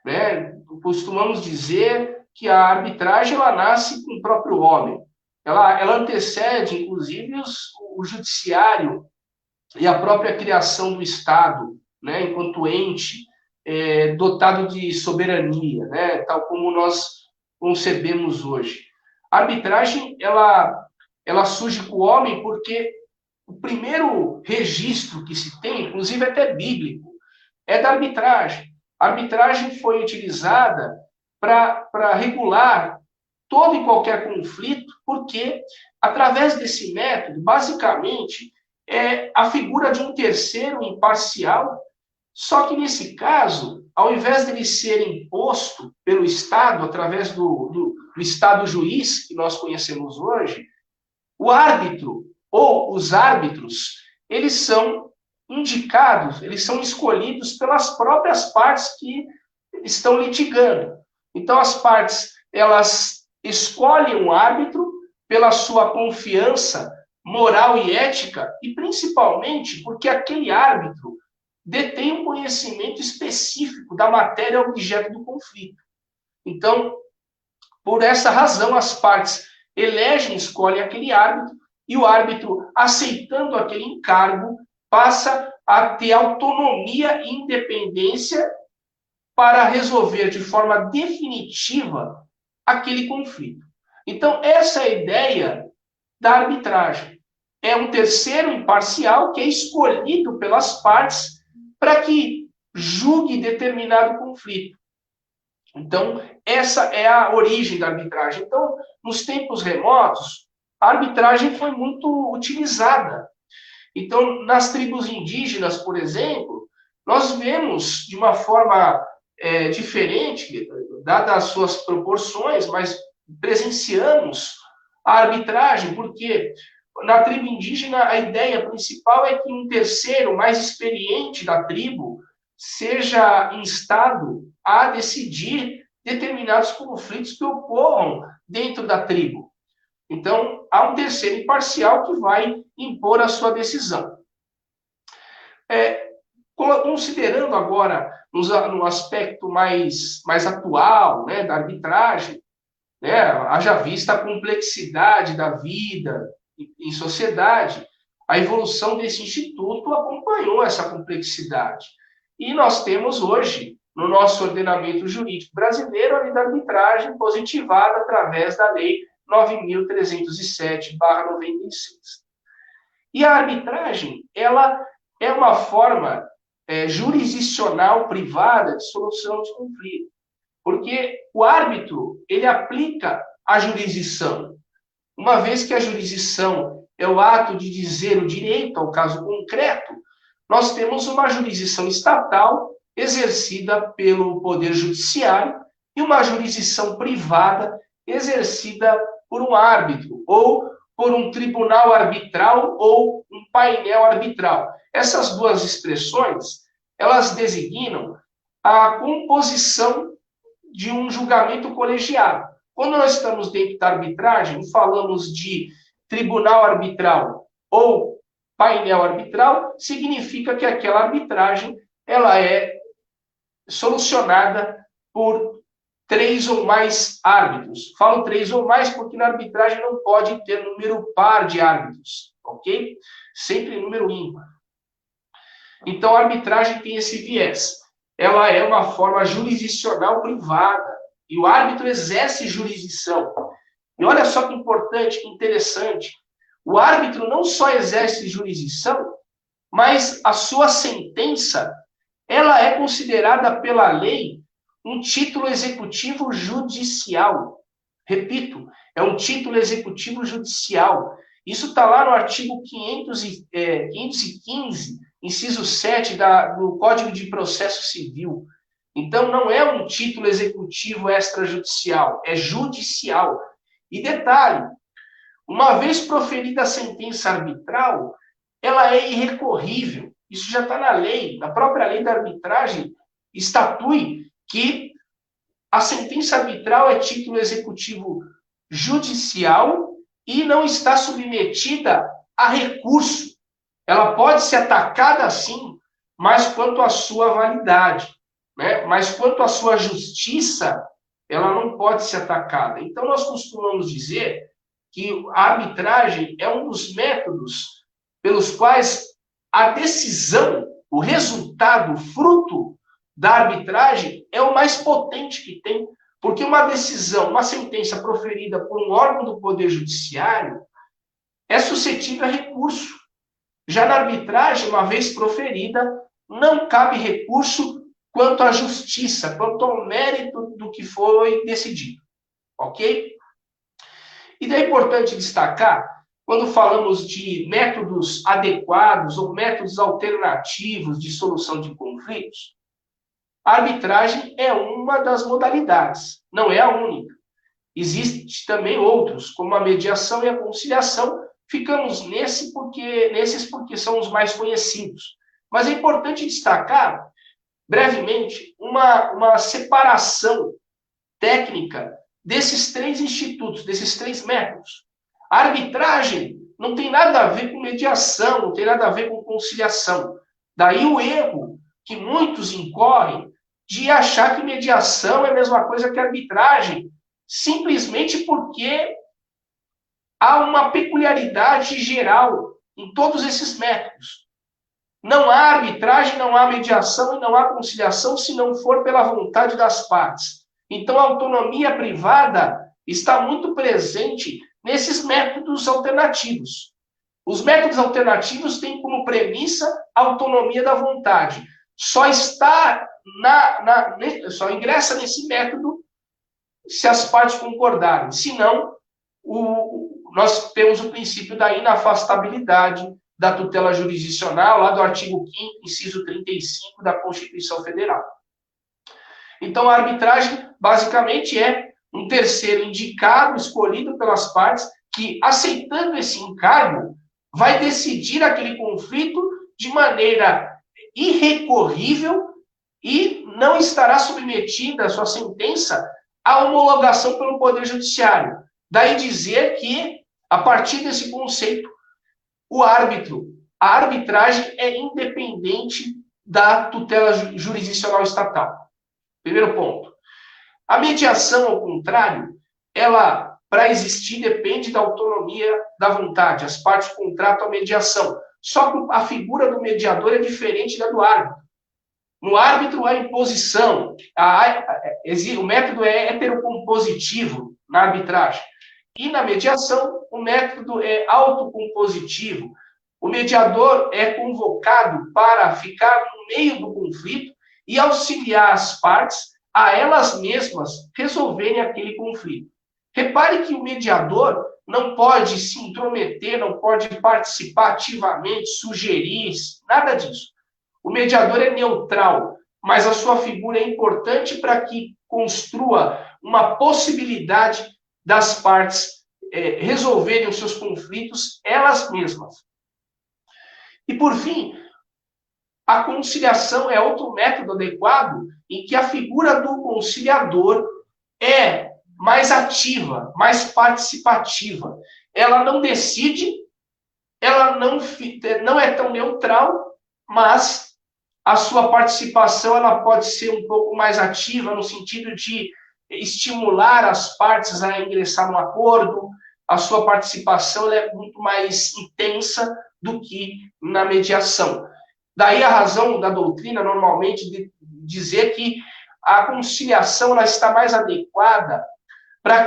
Né? Costumamos dizer que a arbitragem ela nasce com o próprio homem. Ela antecede, inclusive, o judiciário e a própria criação do Estado, né? Enquanto ente dotado de soberania, né? Tal como nós concebemos hoje. A arbitragem ela surge com o homem porque o primeiro registro que se tem, inclusive até bíblico, é da arbitragem. A arbitragem foi utilizada para regular todo e qualquer conflito, porque, através desse método, basicamente, é a figura de um terceiro imparcial, só que, nesse caso, ao invés dele ser imposto pelo Estado, através do Estado juiz, que nós conhecemos hoje, o árbitro ou os árbitros, eles são indicados, eles são escolhidos pelas próprias partes que estão litigando. Então, as partes, elas escolhem um árbitro pela sua confiança moral e ética, e principalmente porque aquele árbitro detém um conhecimento específico da matéria objeto do conflito. Então, por essa razão, as partes elegem, escolhem aquele árbitro, e o árbitro, aceitando aquele encargo, passa a ter autonomia e independência para resolver de forma definitiva aquele conflito. Então, essa é a ideia da arbitragem. É um terceiro imparcial que é escolhido pelas partes para que julgue determinado conflito. Então, essa é a origem da arbitragem. Então, nos tempos remotos, a arbitragem foi muito utilizada. Então, nas tribos indígenas, por exemplo, nós vemos de uma forma diferente, dadas as suas proporções, mas presenciamos a arbitragem, porque na tribo indígena a ideia principal é que um terceiro mais experiente da tribo seja instado a decidir determinados conflitos que ocorram dentro da tribo. Então, há um terceiro imparcial que vai impor a sua decisão. Considerando agora no aspecto mais atual, né, da arbitragem, né, haja vista a complexidade da vida em sociedade, a evolução desse instituto acompanhou essa complexidade. E nós temos hoje, no nosso ordenamento jurídico brasileiro, a lei da arbitragem positivada através da Lei 9.307/96. E a arbitragem, ela é uma forma jurisdicional privada de solução de conflito. Porque o árbitro, ele aplica a jurisdição. Uma vez que a jurisdição é o ato de dizer o direito ao caso concreto, nós temos uma jurisdição estatal exercida pelo Poder Judiciário e uma jurisdição privada exercida por um árbitro, ou por um tribunal arbitral ou um painel arbitral. Essas duas expressões, elas designam a composição de um julgamento colegiado. Quando nós estamos dentro da arbitragem, falamos de tribunal arbitral ou painel arbitral, significa que aquela arbitragem ela é solucionada por 3 ou mais árbitros. Falo 3 ou mais porque na arbitragem não pode ter número par de árbitros, ok? Sempre número ímpar. Então, a arbitragem tem esse viés. Ela é uma forma jurisdicional privada. E o árbitro exerce jurisdição. E olha só que importante, que interessante. O árbitro não só exerce jurisdição, mas a sua sentença, ela é considerada pela lei um título executivo judicial. Repito, é um título executivo judicial. Isso está lá no artigo 515, inciso 7 do Código de Processo Civil. Então, não é um título executivo extrajudicial, é judicial. E detalhe, uma vez proferida a sentença arbitral, ela é irrecorrível. Isso já está na lei, na própria lei da arbitragem, estatui que a sentença arbitral é título executivo judicial e não está submetida a recurso. Ela pode ser atacada, sim, mas quanto à sua validade, né? Mas quanto à sua justiça, ela não pode ser atacada. Então, nós costumamos dizer que a arbitragem é um dos métodos pelos quais a decisão, o resultado, o fruto da arbitragem é o mais potente que tem, porque uma decisão, uma sentença proferida por um órgão do Poder Judiciário é suscetível a recurso. Já na arbitragem, uma vez proferida, não cabe recurso quanto à justiça, quanto ao mérito do que foi decidido. Ok? E daí é importante destacar, quando falamos de métodos adequados ou métodos alternativos de solução de conflitos, a arbitragem é uma das modalidades, não é a única. Existem também outros, como a mediação e a conciliação. Ficamos nesses porque são os mais conhecidos. Mas é importante destacar, brevemente, uma separação técnica desses três institutos, desses três métodos. A arbitragem não tem nada a ver com mediação, não tem nada a ver com conciliação. Daí o erro que muitos incorrem de achar que mediação é a mesma coisa que arbitragem, simplesmente porque há uma peculiaridade geral em todos esses métodos. Não há arbitragem, não há mediação e não há conciliação se não for pela vontade das partes. Então, a autonomia privada está muito presente nesses métodos alternativos. Os métodos alternativos têm como premissa a autonomia da vontade. Só ingressa nesse método se as partes concordarem. Senão, nós temos o princípio da inafastabilidade da tutela jurisdicional, lá do artigo 5º, inciso 35 da Constituição Federal. Então, a arbitragem, basicamente, é um terceiro indicado, escolhido pelas partes, que, aceitando esse encargo, vai decidir aquele conflito de maneira irrecorrível e não estará submetida a sua sentença à homologação pelo Poder Judiciário. Daí dizer que, a partir desse conceito, a arbitragem é independente da tutela jurisdicional estatal. Primeiro ponto. A mediação, ao contrário, ela, para existir, depende da autonomia da vontade. As partes contratam a mediação. Só que a figura do mediador é diferente da do árbitro. No árbitro, há imposição. O método é heterocompositivo na arbitragem. E na mediação, o método é autocompositivo. O mediador é convocado para ficar no meio do conflito e auxiliar as partes a elas mesmas resolverem aquele conflito. Repare que o mediador não pode se intrometer, não pode participar ativamente, sugerir, nada disso. O mediador é neutral, mas a sua figura é importante para que construa uma possibilidade das partes resolverem os seus conflitos elas mesmas. E, por fim, a conciliação é outro método adequado em que a figura do conciliador é mais ativa, mais participativa. Ela não decide, ela não é tão neutral, mas a sua participação ela pode ser um pouco mais ativa no sentido de estimular as partes a ingressar no acordo. A sua participação é muito mais intensa do que na mediação. Daí a razão da doutrina, normalmente, de dizer que a conciliação ela está mais adequada para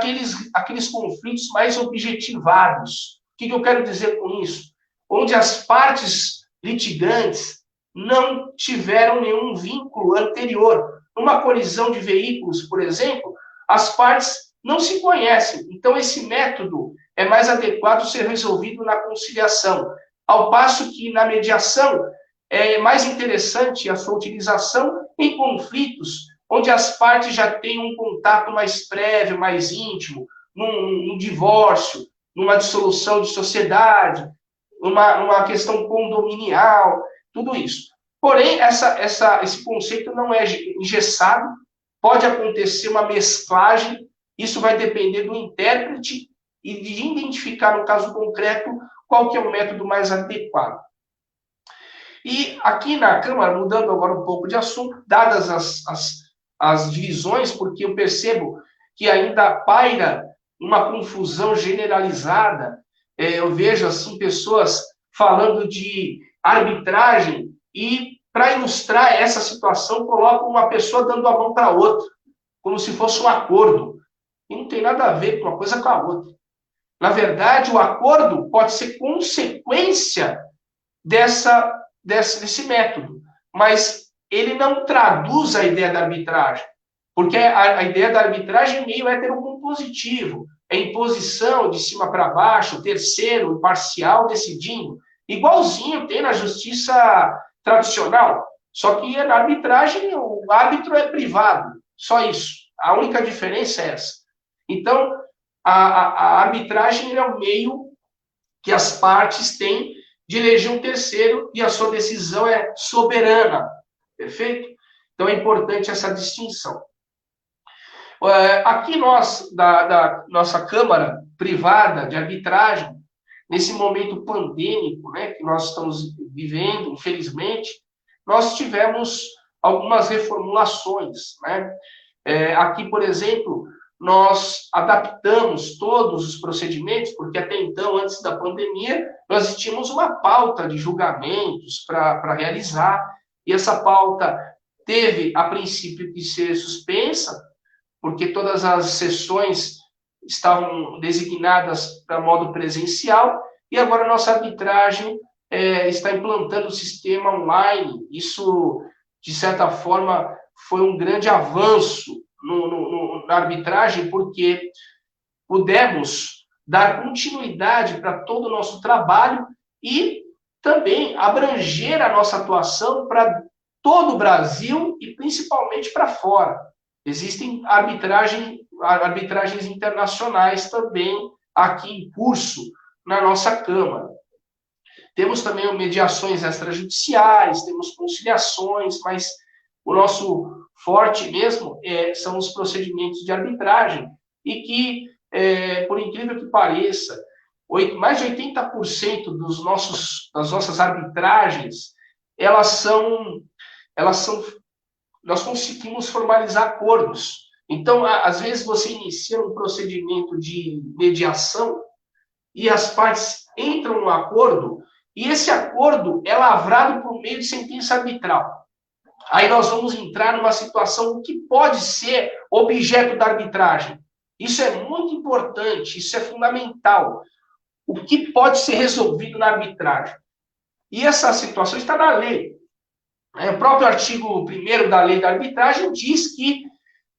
aqueles conflitos mais objetivados. O que eu quero dizer com isso? Onde as partes litigantes não tiveram nenhum vínculo anterior. Numa colisão de veículos, por exemplo, as partes não se conhecem. Então, esse método é mais adequado ser resolvido na conciliação. Ao passo que, na mediação, é mais interessante a sua utilização em conflitos onde as partes já têm um contato mais prévio, mais íntimo, num divórcio, numa dissolução de sociedade, numa questão condominial, tudo isso. Porém, esse conceito não é engessado, pode acontecer uma mesclagem, isso vai depender do intérprete e de identificar, no caso concreto, qual que é o método mais adequado. E aqui na Câmara, mudando agora um pouco de assunto, dadas as divisões, porque eu percebo que ainda paira uma confusão generalizada, eu vejo assim pessoas falando de arbitragem e, para ilustrar essa situação, colocam uma pessoa dando a mão para a outra, como se fosse um acordo. E não tem nada a ver uma coisa com a outra. Na verdade, o acordo pode ser consequência desse método, mas ele não traduz a ideia da arbitragem, porque a ideia da arbitragem é meio heterocompositivo, é imposição de cima para baixo, terceiro, imparcial, decidindo, igualzinho tem na justiça tradicional, só que na arbitragem o árbitro é privado, só isso, a única diferença é essa. Então, a arbitragem é o meio que as partes têm de eleger um terceiro e a sua decisão é soberana, perfeito? Então é importante essa distinção. Aqui nós, da nossa Câmara Privada de Arbitragem, nesse momento pandêmico, né, que nós estamos vivendo, infelizmente, nós tivemos algumas reformulações, né? Aqui, por exemplo, nós adaptamos todos os procedimentos, porque até então, antes da pandemia, nós tínhamos uma pauta de julgamentos para realizar, e essa pauta teve, a princípio, que ser suspensa, porque todas as sessões estavam designadas para modo presencial, e agora a nossa arbitragem está implantando o sistema online. Isso, de certa forma, foi um grande avanço na arbitragem, porque pudemos dar continuidade para todo o nosso trabalho e também abranger a nossa atuação para todo o Brasil e principalmente para fora. Existem arbitragens internacionais também aqui em curso na nossa Câmara. Temos também mediações extrajudiciais, temos conciliações, mas o nosso forte mesmo são os procedimentos de arbitragem e que, por incrível que pareça, mais de 80% das nossas arbitragens, nós conseguimos formalizar acordos. Então, às vezes você inicia um procedimento de mediação e as partes entram no acordo e esse acordo é lavrado por meio de sentença arbitral. Aí nós vamos entrar numa situação que pode ser objeto da arbitragem. Isso é muito importante, isso é fundamental. O que pode ser resolvido na arbitragem? E essa situação está na lei. O próprio artigo 1º da lei da arbitragem diz que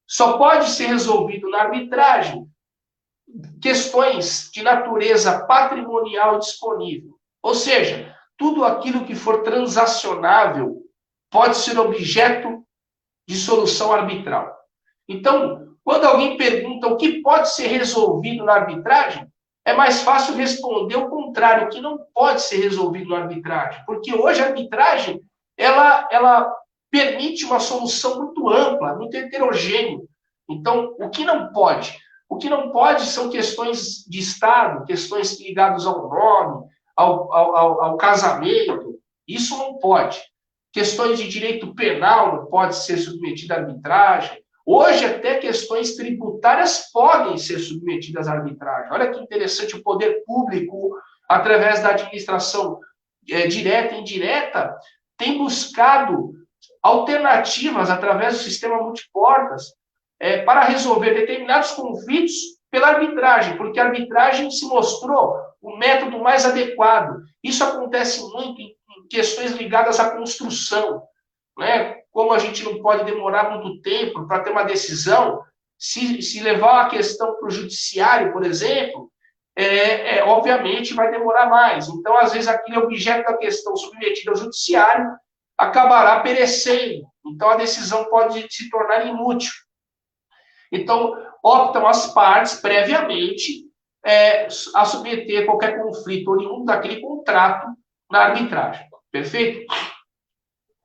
só pode ser resolvido na arbitragem questões de natureza patrimonial disponível. Ou seja, tudo aquilo que for transacionável pode ser objeto de solução arbitral. Então, quando alguém pergunta o que pode ser resolvido na arbitragem, é mais fácil responder o contrário, o que não pode ser resolvido na arbitragem. Porque hoje a arbitragem, ela permite uma solução muito ampla, muito heterogênea. Então, o que não pode? O que não pode são questões de Estado, questões ligadas ao nome, ao casamento. Isso não pode. Questões de direito penal não pode ser submetida à arbitragem. Hoje, até questões tributárias podem ser submetidas à arbitragem. Olha que interessante, o poder público, através da administração direta e indireta, tem buscado alternativas através do sistema multiportas para resolver determinados conflitos pela arbitragem, porque a arbitragem se mostrou o método mais adequado. Isso acontece muito em questões ligadas à construção, né? Como a gente não pode demorar muito tempo para ter uma decisão, se levar a questão para o judiciário, por exemplo, obviamente vai demorar mais. Então, às vezes, aquele objeto da questão submetido ao judiciário acabará perecendo. Então, a decisão pode se tornar inútil. Então, optam as partes previamente a submeter qualquer conflito oriundo daquele contrato na arbitragem. Perfeito?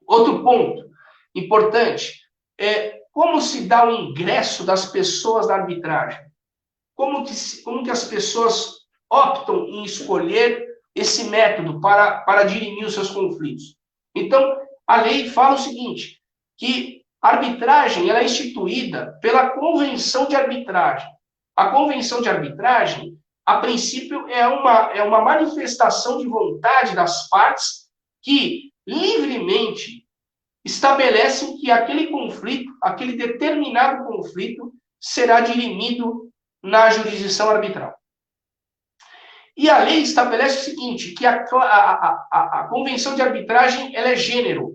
Outro ponto importante é como se dá o ingresso das pessoas na arbitragem. Como que as pessoas optam em escolher esse método para dirimir os seus conflitos. Então, a lei fala o seguinte, que a arbitragem ela é instituída pela Convenção de Arbitragem. A Convenção de Arbitragem, a princípio, é uma manifestação de vontade das partes que livremente estabelecem que aquele conflito, aquele determinado conflito, será dirimido na jurisdição arbitral. E a lei estabelece o seguinte, que a Convenção de Arbitragem ela é gênero.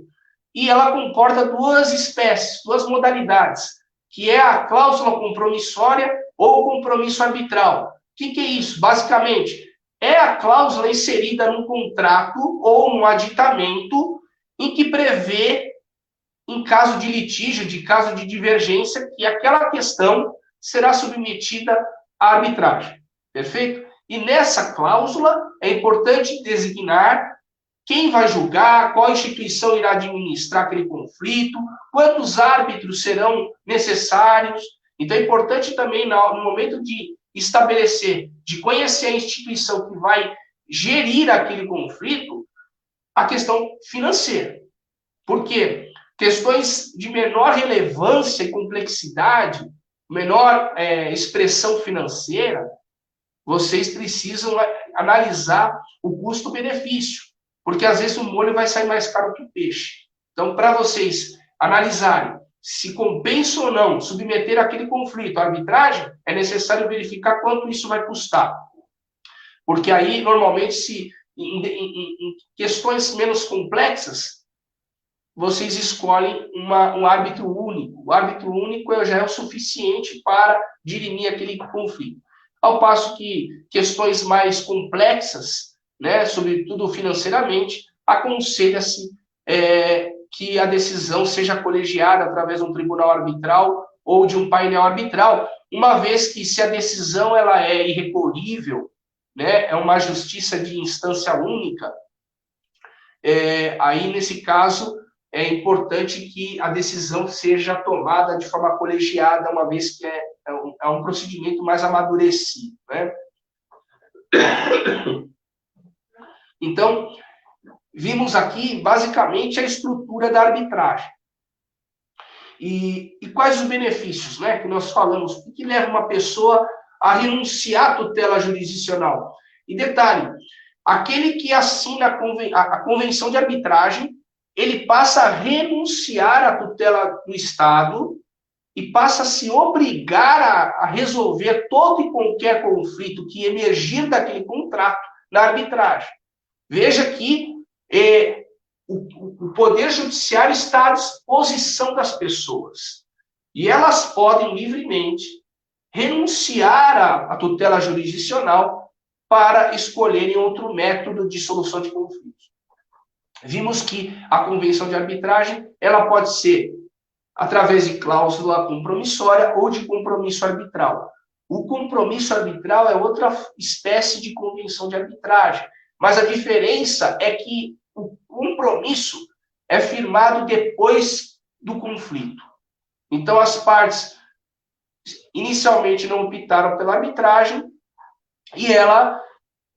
e ela comporta duas espécies, duas modalidades, que é a cláusula compromissória ou compromisso arbitral. O que é isso? Basicamente, é a cláusula inserida num contrato ou num aditamento em que prevê, em caso de litígio, de caso de divergência, que aquela questão será submetida à arbitragem. Perfeito? E nessa cláusula é importante designar quem vai julgar, qual instituição irá administrar aquele conflito, quantos árbitros serão necessários. Então, é importante também, no momento de estabelecer, de conhecer a instituição que vai gerir aquele conflito, a questão financeira. Por quê? Questões de menor relevância e complexidade, menor expressão financeira, vocês precisam analisar o custo-benefício, porque às vezes o molho vai sair mais caro que o peixe. Então, para vocês analisarem se compensa ou não submeter aquele conflito à arbitragem, é necessário verificar quanto isso vai custar. Porque aí, normalmente, em questões menos complexas, vocês escolhem um árbitro único. O árbitro único já é o suficiente para dirimir aquele conflito. Ao passo que questões mais complexas, né, sobretudo financeiramente, aconselha-se que a decisão seja colegiada através de um tribunal arbitral ou de um painel arbitral, uma vez que se a decisão ela é irrecorrível, né, é uma justiça de instância única, aí, nesse caso, é importante que a decisão seja tomada de forma colegiada, uma vez que é um procedimento mais amadurecido, né? Então, vimos aqui, basicamente, a estrutura da arbitragem. E quais os benefícios, né, que nós falamos? O que leva uma pessoa a renunciar à tutela jurisdicional? E detalhe, aquele que assina a convenção de arbitragem, ele passa a renunciar à tutela do Estado e passa a se obrigar a resolver todo e qualquer conflito que emergir daquele contrato na arbitragem. Veja que o Poder Judiciário está à disposição das pessoas. E elas podem livremente renunciar à tutela jurisdicional para escolherem outro método de solução de conflitos. Vimos que a convenção de arbitragem ela pode ser através de cláusula compromissória ou de compromisso arbitral. O compromisso arbitral é outra espécie de convenção de arbitragem, mas a diferença é que o compromisso é firmado depois do conflito. Então, as partes inicialmente não optaram pela arbitragem e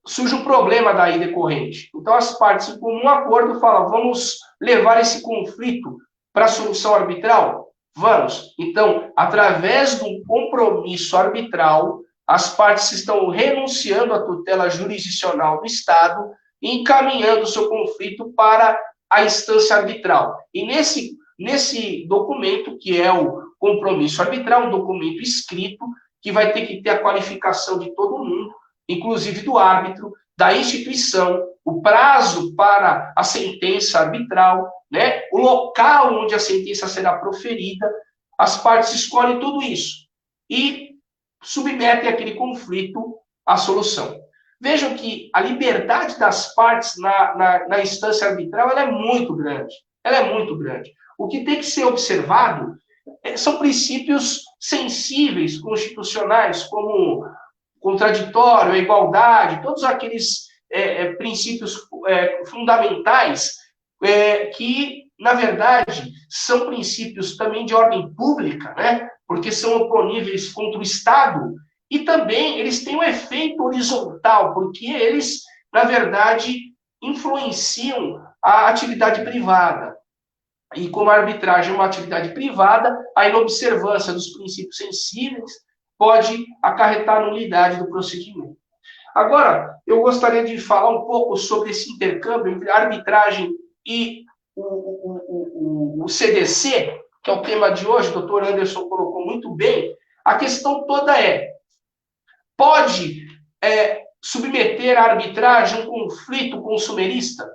surge um problema daí decorrente. Então, as partes, em comum acordo, falam, vamos levar esse conflito para a solução arbitral? Vamos. Então, através do compromisso arbitral, as partes estão renunciando à tutela jurisdicional do Estado e encaminhando o seu conflito para a instância arbitral. E nesse documento, que é o compromisso arbitral, um documento escrito, que vai ter que ter a qualificação de todo mundo, inclusive do árbitro, da instituição, o prazo para a sentença arbitral, né? O local onde a sentença será proferida, as partes escolhem tudo isso e submetem aquele conflito à solução. Vejam que a liberdade das partes na instância arbitral ela é muito grande. Ela é muito grande. O que tem que ser observado são princípios sensíveis, constitucionais, como contraditório, a igualdade, todos aqueles princípios fundamentais que, na verdade, são princípios também de ordem pública, né? Porque são oponíveis contra o Estado, e também eles têm um efeito horizontal, porque eles, na verdade, influenciam a atividade privada. E como a arbitragem é uma atividade privada, a inobservância dos princípios sensíveis pode acarretar a nulidade do procedimento. Agora, eu gostaria de falar um pouco sobre esse intercâmbio entre a arbitragem e o CDC, que é o tema de hoje, o doutor Anderson colocou muito bem. A questão toda pode submeter à arbitragem um conflito consumerista?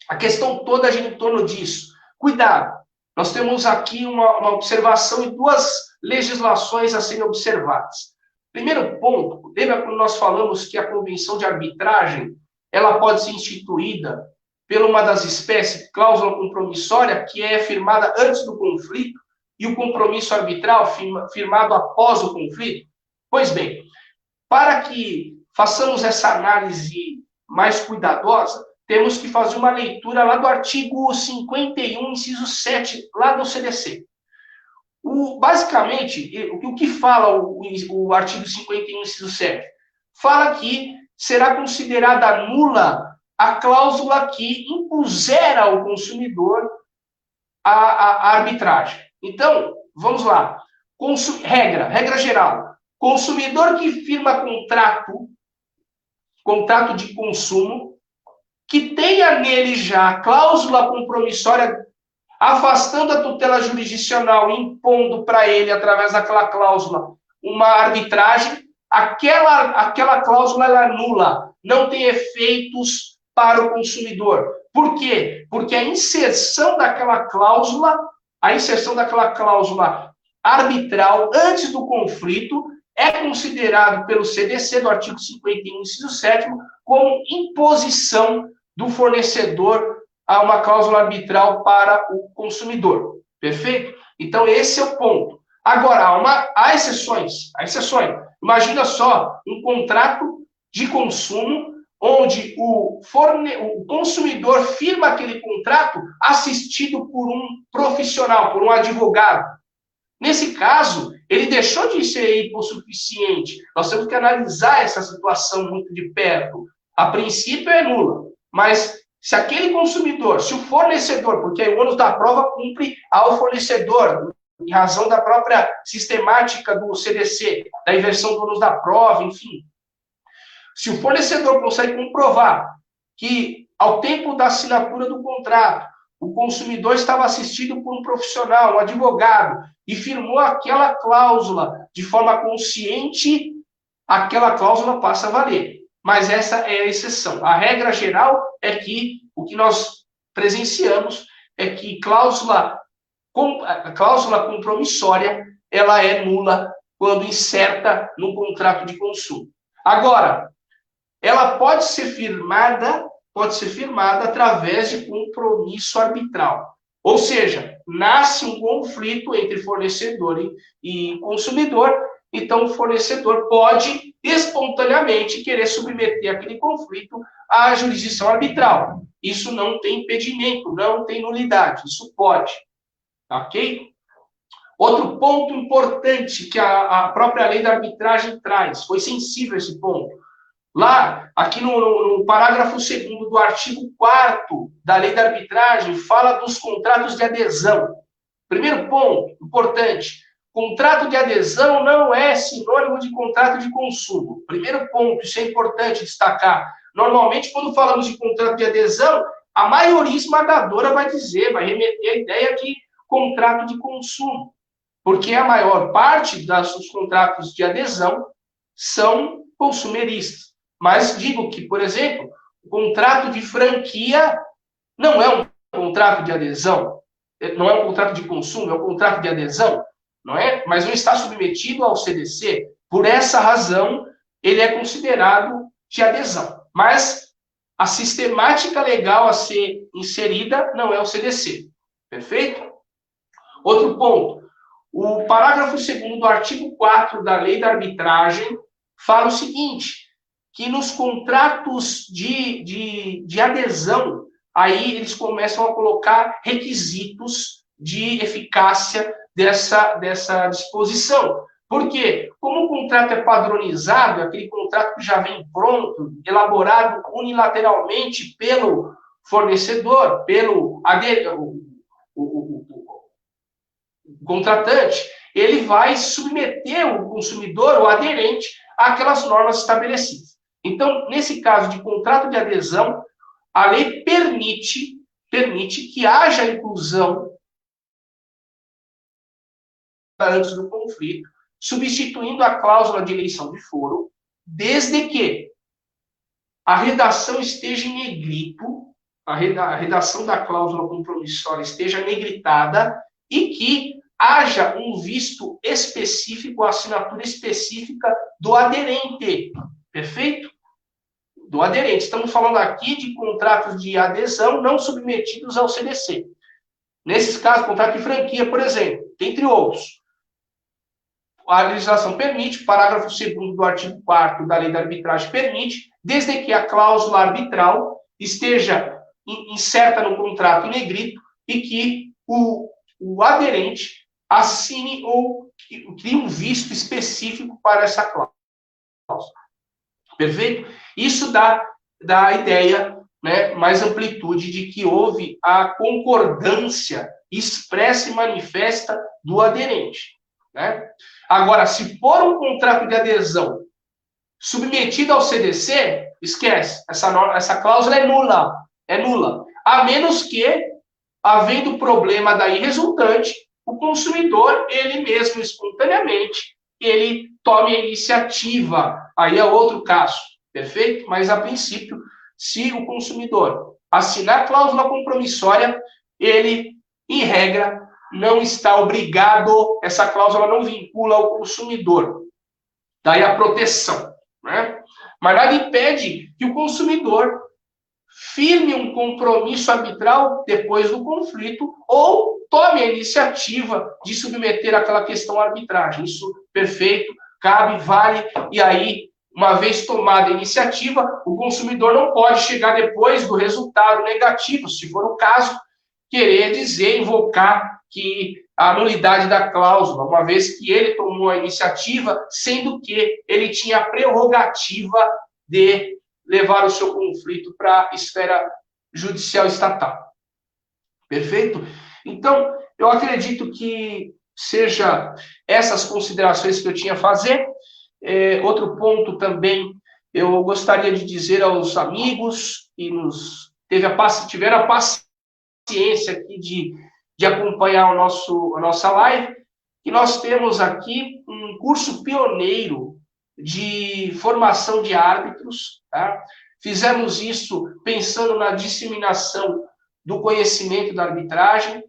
A questão toda gira em torno disso. Cuidado, nós temos aqui uma observação e duas legislações a serem observadas. Primeiro ponto, lembra quando nós falamos que a convenção de arbitragem ela pode ser instituída pela uma das espécies, cláusula compromissória, que é firmada antes do conflito, e o compromisso arbitral firmado após o conflito? Pois bem, para que façamos essa análise mais cuidadosa, temos que fazer uma leitura lá do artigo 51, inciso 7, lá do CDC. Basicamente, o que fala o artigo 51, inciso 7? Fala que será considerada nula a cláusula que impuser ao consumidor a arbitragem. Então, vamos lá. Regra geral. Consumidor que firma contrato de consumo, que tenha nele já a cláusula compromissória afastando a tutela jurisdicional e impondo para ele, através daquela cláusula, uma arbitragem, aquela cláusula ela é nula, não tem efeitos para o consumidor. Por quê? Porque a inserção daquela cláusula arbitral antes do conflito é considerado pelo CDC, do artigo 51, inciso 7, como imposição do fornecedor a uma cláusula arbitral para o consumidor. Perfeito? Então, esse é o ponto. Agora, há exceções. Imagina só um contrato de consumo onde o consumidor firma aquele contrato assistido por um profissional, por um advogado. Nesse caso, ele deixou de ser hipossuficiente. Nós temos que analisar essa situação muito de perto. A princípio é nula, mas se aquele consumidor, se o fornecedor, porque o ônus da prova cumpre ao fornecedor, em razão da própria sistemática do CDC, da inversão do ônus da prova, enfim. Se o fornecedor consegue comprovar que, ao tempo da assinatura do contrato, o consumidor estava assistido por um profissional, um advogado, e firmou aquela cláusula de forma consciente, aquela cláusula passa a valer. Mas essa é a exceção. A regra geral é que o que nós presenciamos é que a cláusula compromissória ela é nula quando inserta no contrato de consumo. Agora, ela pode ser firmada através de compromisso arbitral. Ou seja, nasce um conflito entre fornecedor e consumidor, então o fornecedor pode espontaneamente querer submeter aquele conflito à jurisdição arbitral. Isso não tem impedimento, não tem nulidade, isso pode. Ok? Outro ponto importante que a própria lei da arbitragem traz, foi sensível esse ponto. Lá, aqui no parágrafo 2º do artigo 4º da lei da arbitragem, fala dos contratos de adesão. Primeiro ponto, importante, contrato de adesão não é sinônimo de contrato de consumo. Primeiro ponto, isso é importante destacar. Normalmente, quando falamos de contrato de adesão, a maioria esmagadora vai remeter à ideia de contrato de consumo, porque a maior parte dos contratos de adesão são consumeristas. Mas digo que, por exemplo, o contrato de franquia não é um contrato de adesão, não é um contrato de consumo, é um contrato de adesão, não é? Mas não está submetido ao CDC. Por essa razão, ele é considerado de adesão. Mas a sistemática legal a ser inserida não é o CDC. Perfeito? Outro ponto. O parágrafo 2º do artigo 4º da lei da arbitragem fala o seguinte, que nos contratos de adesão, aí eles começam a colocar requisitos de eficácia dessa disposição. Por quê? Como o contrato é padronizado, aquele contrato que já vem pronto, elaborado unilateralmente pelo fornecedor, pelo contratante, ele vai submeter o consumidor, o aderente, àquelas normas estabelecidas. Então, nesse caso de contrato de adesão, a lei permite que haja inclusão antes do conflito, substituindo a cláusula de eleição de foro, desde que a redação esteja em negrito a redação da cláusula compromissória esteja negritada e que haja um visto específico, a assinatura específica do aderente. Perfeito? Do aderente. Estamos falando aqui de contratos de adesão não submetidos ao CDC. Nesses casos, contrato de franquia, por exemplo, entre outros. A legislação permite, parágrafo 2º do artigo 4º da Lei da Arbitragem permite, desde que a cláusula arbitral esteja inserta no contrato em negrito e que o aderente assine ou crie um visto específico para essa cláusula. Perfeito? Isso dá a ideia, né, mais amplitude de que houve a concordância expressa e manifesta do aderente. Né? Agora, se for um contrato de adesão submetido ao CDC, esquece, essa cláusula é nula. É nula. A menos que, havendo problema daí resultante, o consumidor, ele mesmo, espontaneamente, ele tome a iniciativa. Aí é outro caso, perfeito? Mas, a princípio, se o consumidor assinar a cláusula compromissória, ele, em regra, não está obrigado, essa cláusula não vincula o consumidor. Daí a proteção, né? Mas nada impede que o consumidor firme um compromisso arbitral depois do conflito ou tome a iniciativa de submeter aquela questão à arbitragem. Isso, perfeito, cabe, vale, e aí, uma vez tomada a iniciativa, o consumidor não pode chegar depois do resultado negativo, se for o caso, querer dizer, invocar que a nulidade da cláusula, uma vez que ele tomou a iniciativa, sendo que ele tinha a prerrogativa de levar o seu conflito para a esfera judicial estatal. Perfeito? Então, eu acredito que seja essas considerações que eu tinha a fazer. Outro ponto também, eu gostaria de dizer aos amigos que tiveram a paciência aqui de acompanhar a nossa live, que nós temos aqui um curso pioneiro de formação de árbitros. Tá? Fizemos isso pensando na disseminação do conhecimento da arbitragem.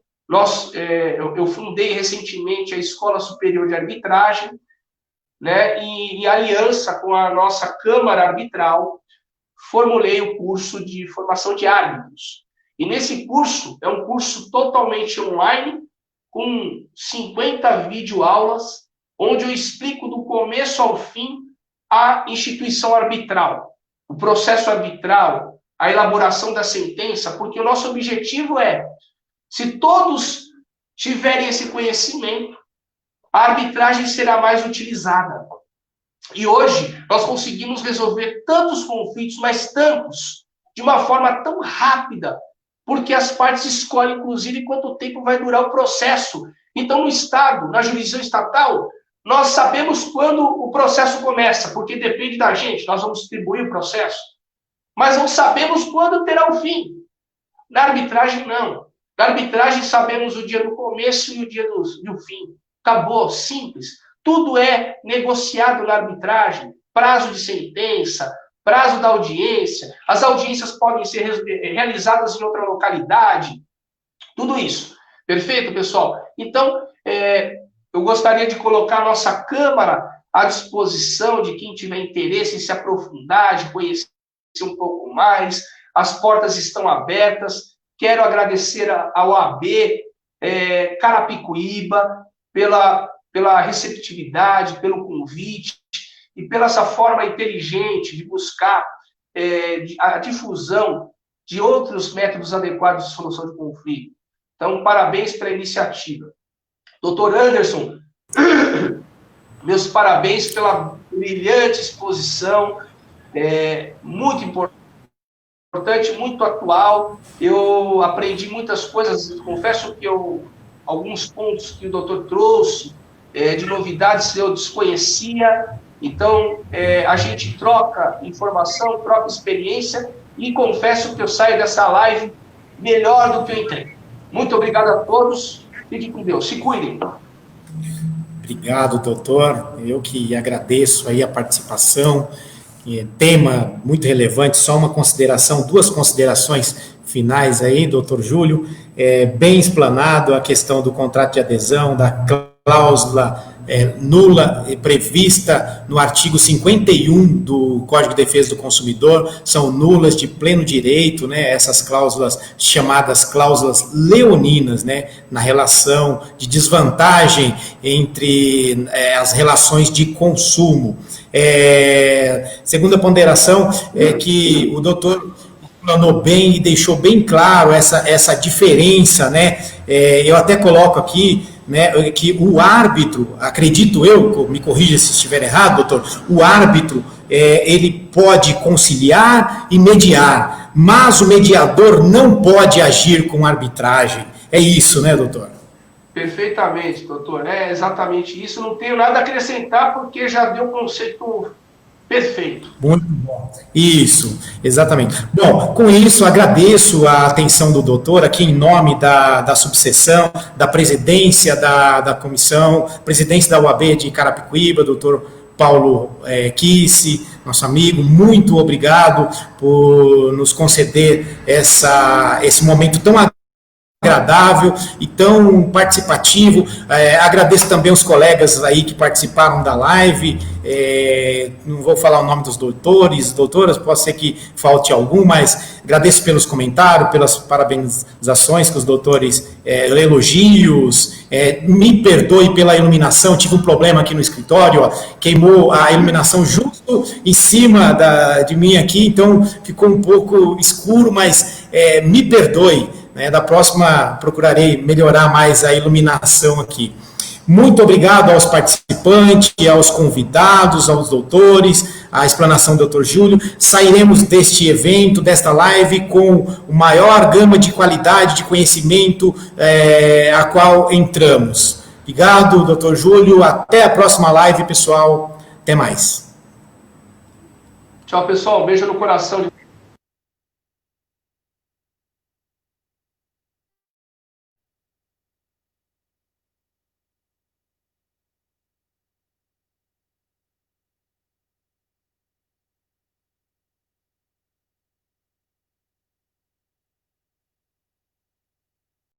Eu fundei recentemente a Escola Superior de Arbitragem, né? E em aliança com a nossa Câmara Arbitral, formulei o curso de formação de árbitros. E nesse curso, é um curso totalmente online, com 50 videoaulas, onde eu explico do começo ao fim a instituição arbitral, o processo arbitral, a elaboração da sentença, porque o nosso objetivo é, se todos tiverem esse conhecimento, a arbitragem será mais utilizada. E hoje, nós conseguimos resolver tantos conflitos, mas tantos, de uma forma tão rápida, porque as partes escolhem, inclusive, quanto tempo vai durar o processo. Então, no Estado, na jurisdição estatal, nós sabemos quando o processo começa, porque depende da gente, nós vamos distribuir o processo. Mas não sabemos quando terá o fim. Na arbitragem, não. Na arbitragem, sabemos o dia do começo e o dia do fim. Acabou, simples. Tudo é negociado na arbitragem. Prazo de sentença, prazo da audiência. As audiências podem ser realizadas em outra localidade. Tudo isso. Perfeito, pessoal? Então, eu gostaria de colocar a nossa Câmara à disposição de quem tiver interesse em se aprofundar, de conhecer um pouco mais. As portas estão abertas. Quero agradecer à OAB Carapicuíba pela receptividade, pelo convite e pela essa forma inteligente de buscar a difusão de outros métodos adequados de solução de conflito. Então, parabéns pela iniciativa. Doutor Anderson, meus parabéns pela brilhante exposição, muito importante, muito atual. Eu aprendi muitas coisas, confesso que alguns pontos que o doutor trouxe, de novidades, eu desconhecia. Então, a gente troca informação, troca experiência, e confesso que eu saio dessa live melhor do que eu entrei. Muito obrigado a todos. Fiquem com Deus. Se cuidem. Obrigado, doutor. Eu que agradeço aí a participação. Tema muito relevante. Só uma consideração, duas considerações finais aí, doutor Júlio, bem explanado a questão do contrato de adesão, da cláusula nula prevista no artigo 51 do Código de Defesa do Consumidor, são nulas de pleno direito, né, essas cláusulas chamadas cláusulas leoninas, né, na relação de desvantagem entre as relações de consumo. Segunda ponderação é que o doutor planou bem e deixou bem claro essa diferença, né? Eu até coloco aqui, né, que o árbitro, acredito eu, me corrija se estiver errado, doutor, o árbitro, ele pode conciliar e mediar, mas o mediador não pode agir com arbitragem. É isso, né, doutor? Perfeitamente, doutor. É exatamente isso. Não tenho nada a acrescentar, porque já deu o conceito perfeito. Muito bom. Isso, exatamente. Bom, com isso, agradeço a atenção do doutor aqui em nome da subseção, da presidência da comissão, presidência da UAB de Carapicuíba, doutor Paulo Kisse, nosso amigo, muito obrigado por nos conceder esse momento tão agradável e tão participativo. Agradeço também os colegas aí que participaram da live. Não vou falar o nome dos doutoras, pode ser que falte algum, mas agradeço pelos comentários, pelas parabenizações que os doutores, elogios. Me perdoe pela iluminação, tive um problema aqui no escritório, queimou a iluminação justo em cima de mim aqui, então ficou um pouco escuro, mas me perdoe. Da próxima, procurarei melhorar mais a iluminação aqui. Muito obrigado aos participantes, aos convidados, aos doutores, a explanação do Dr. Júlio. Sairemos deste evento, desta live, com a maior gama de qualidade de conhecimento a qual entramos. Obrigado, Dr. Júlio. Até a próxima live, pessoal. Até mais. Tchau, pessoal. Beijo no coração.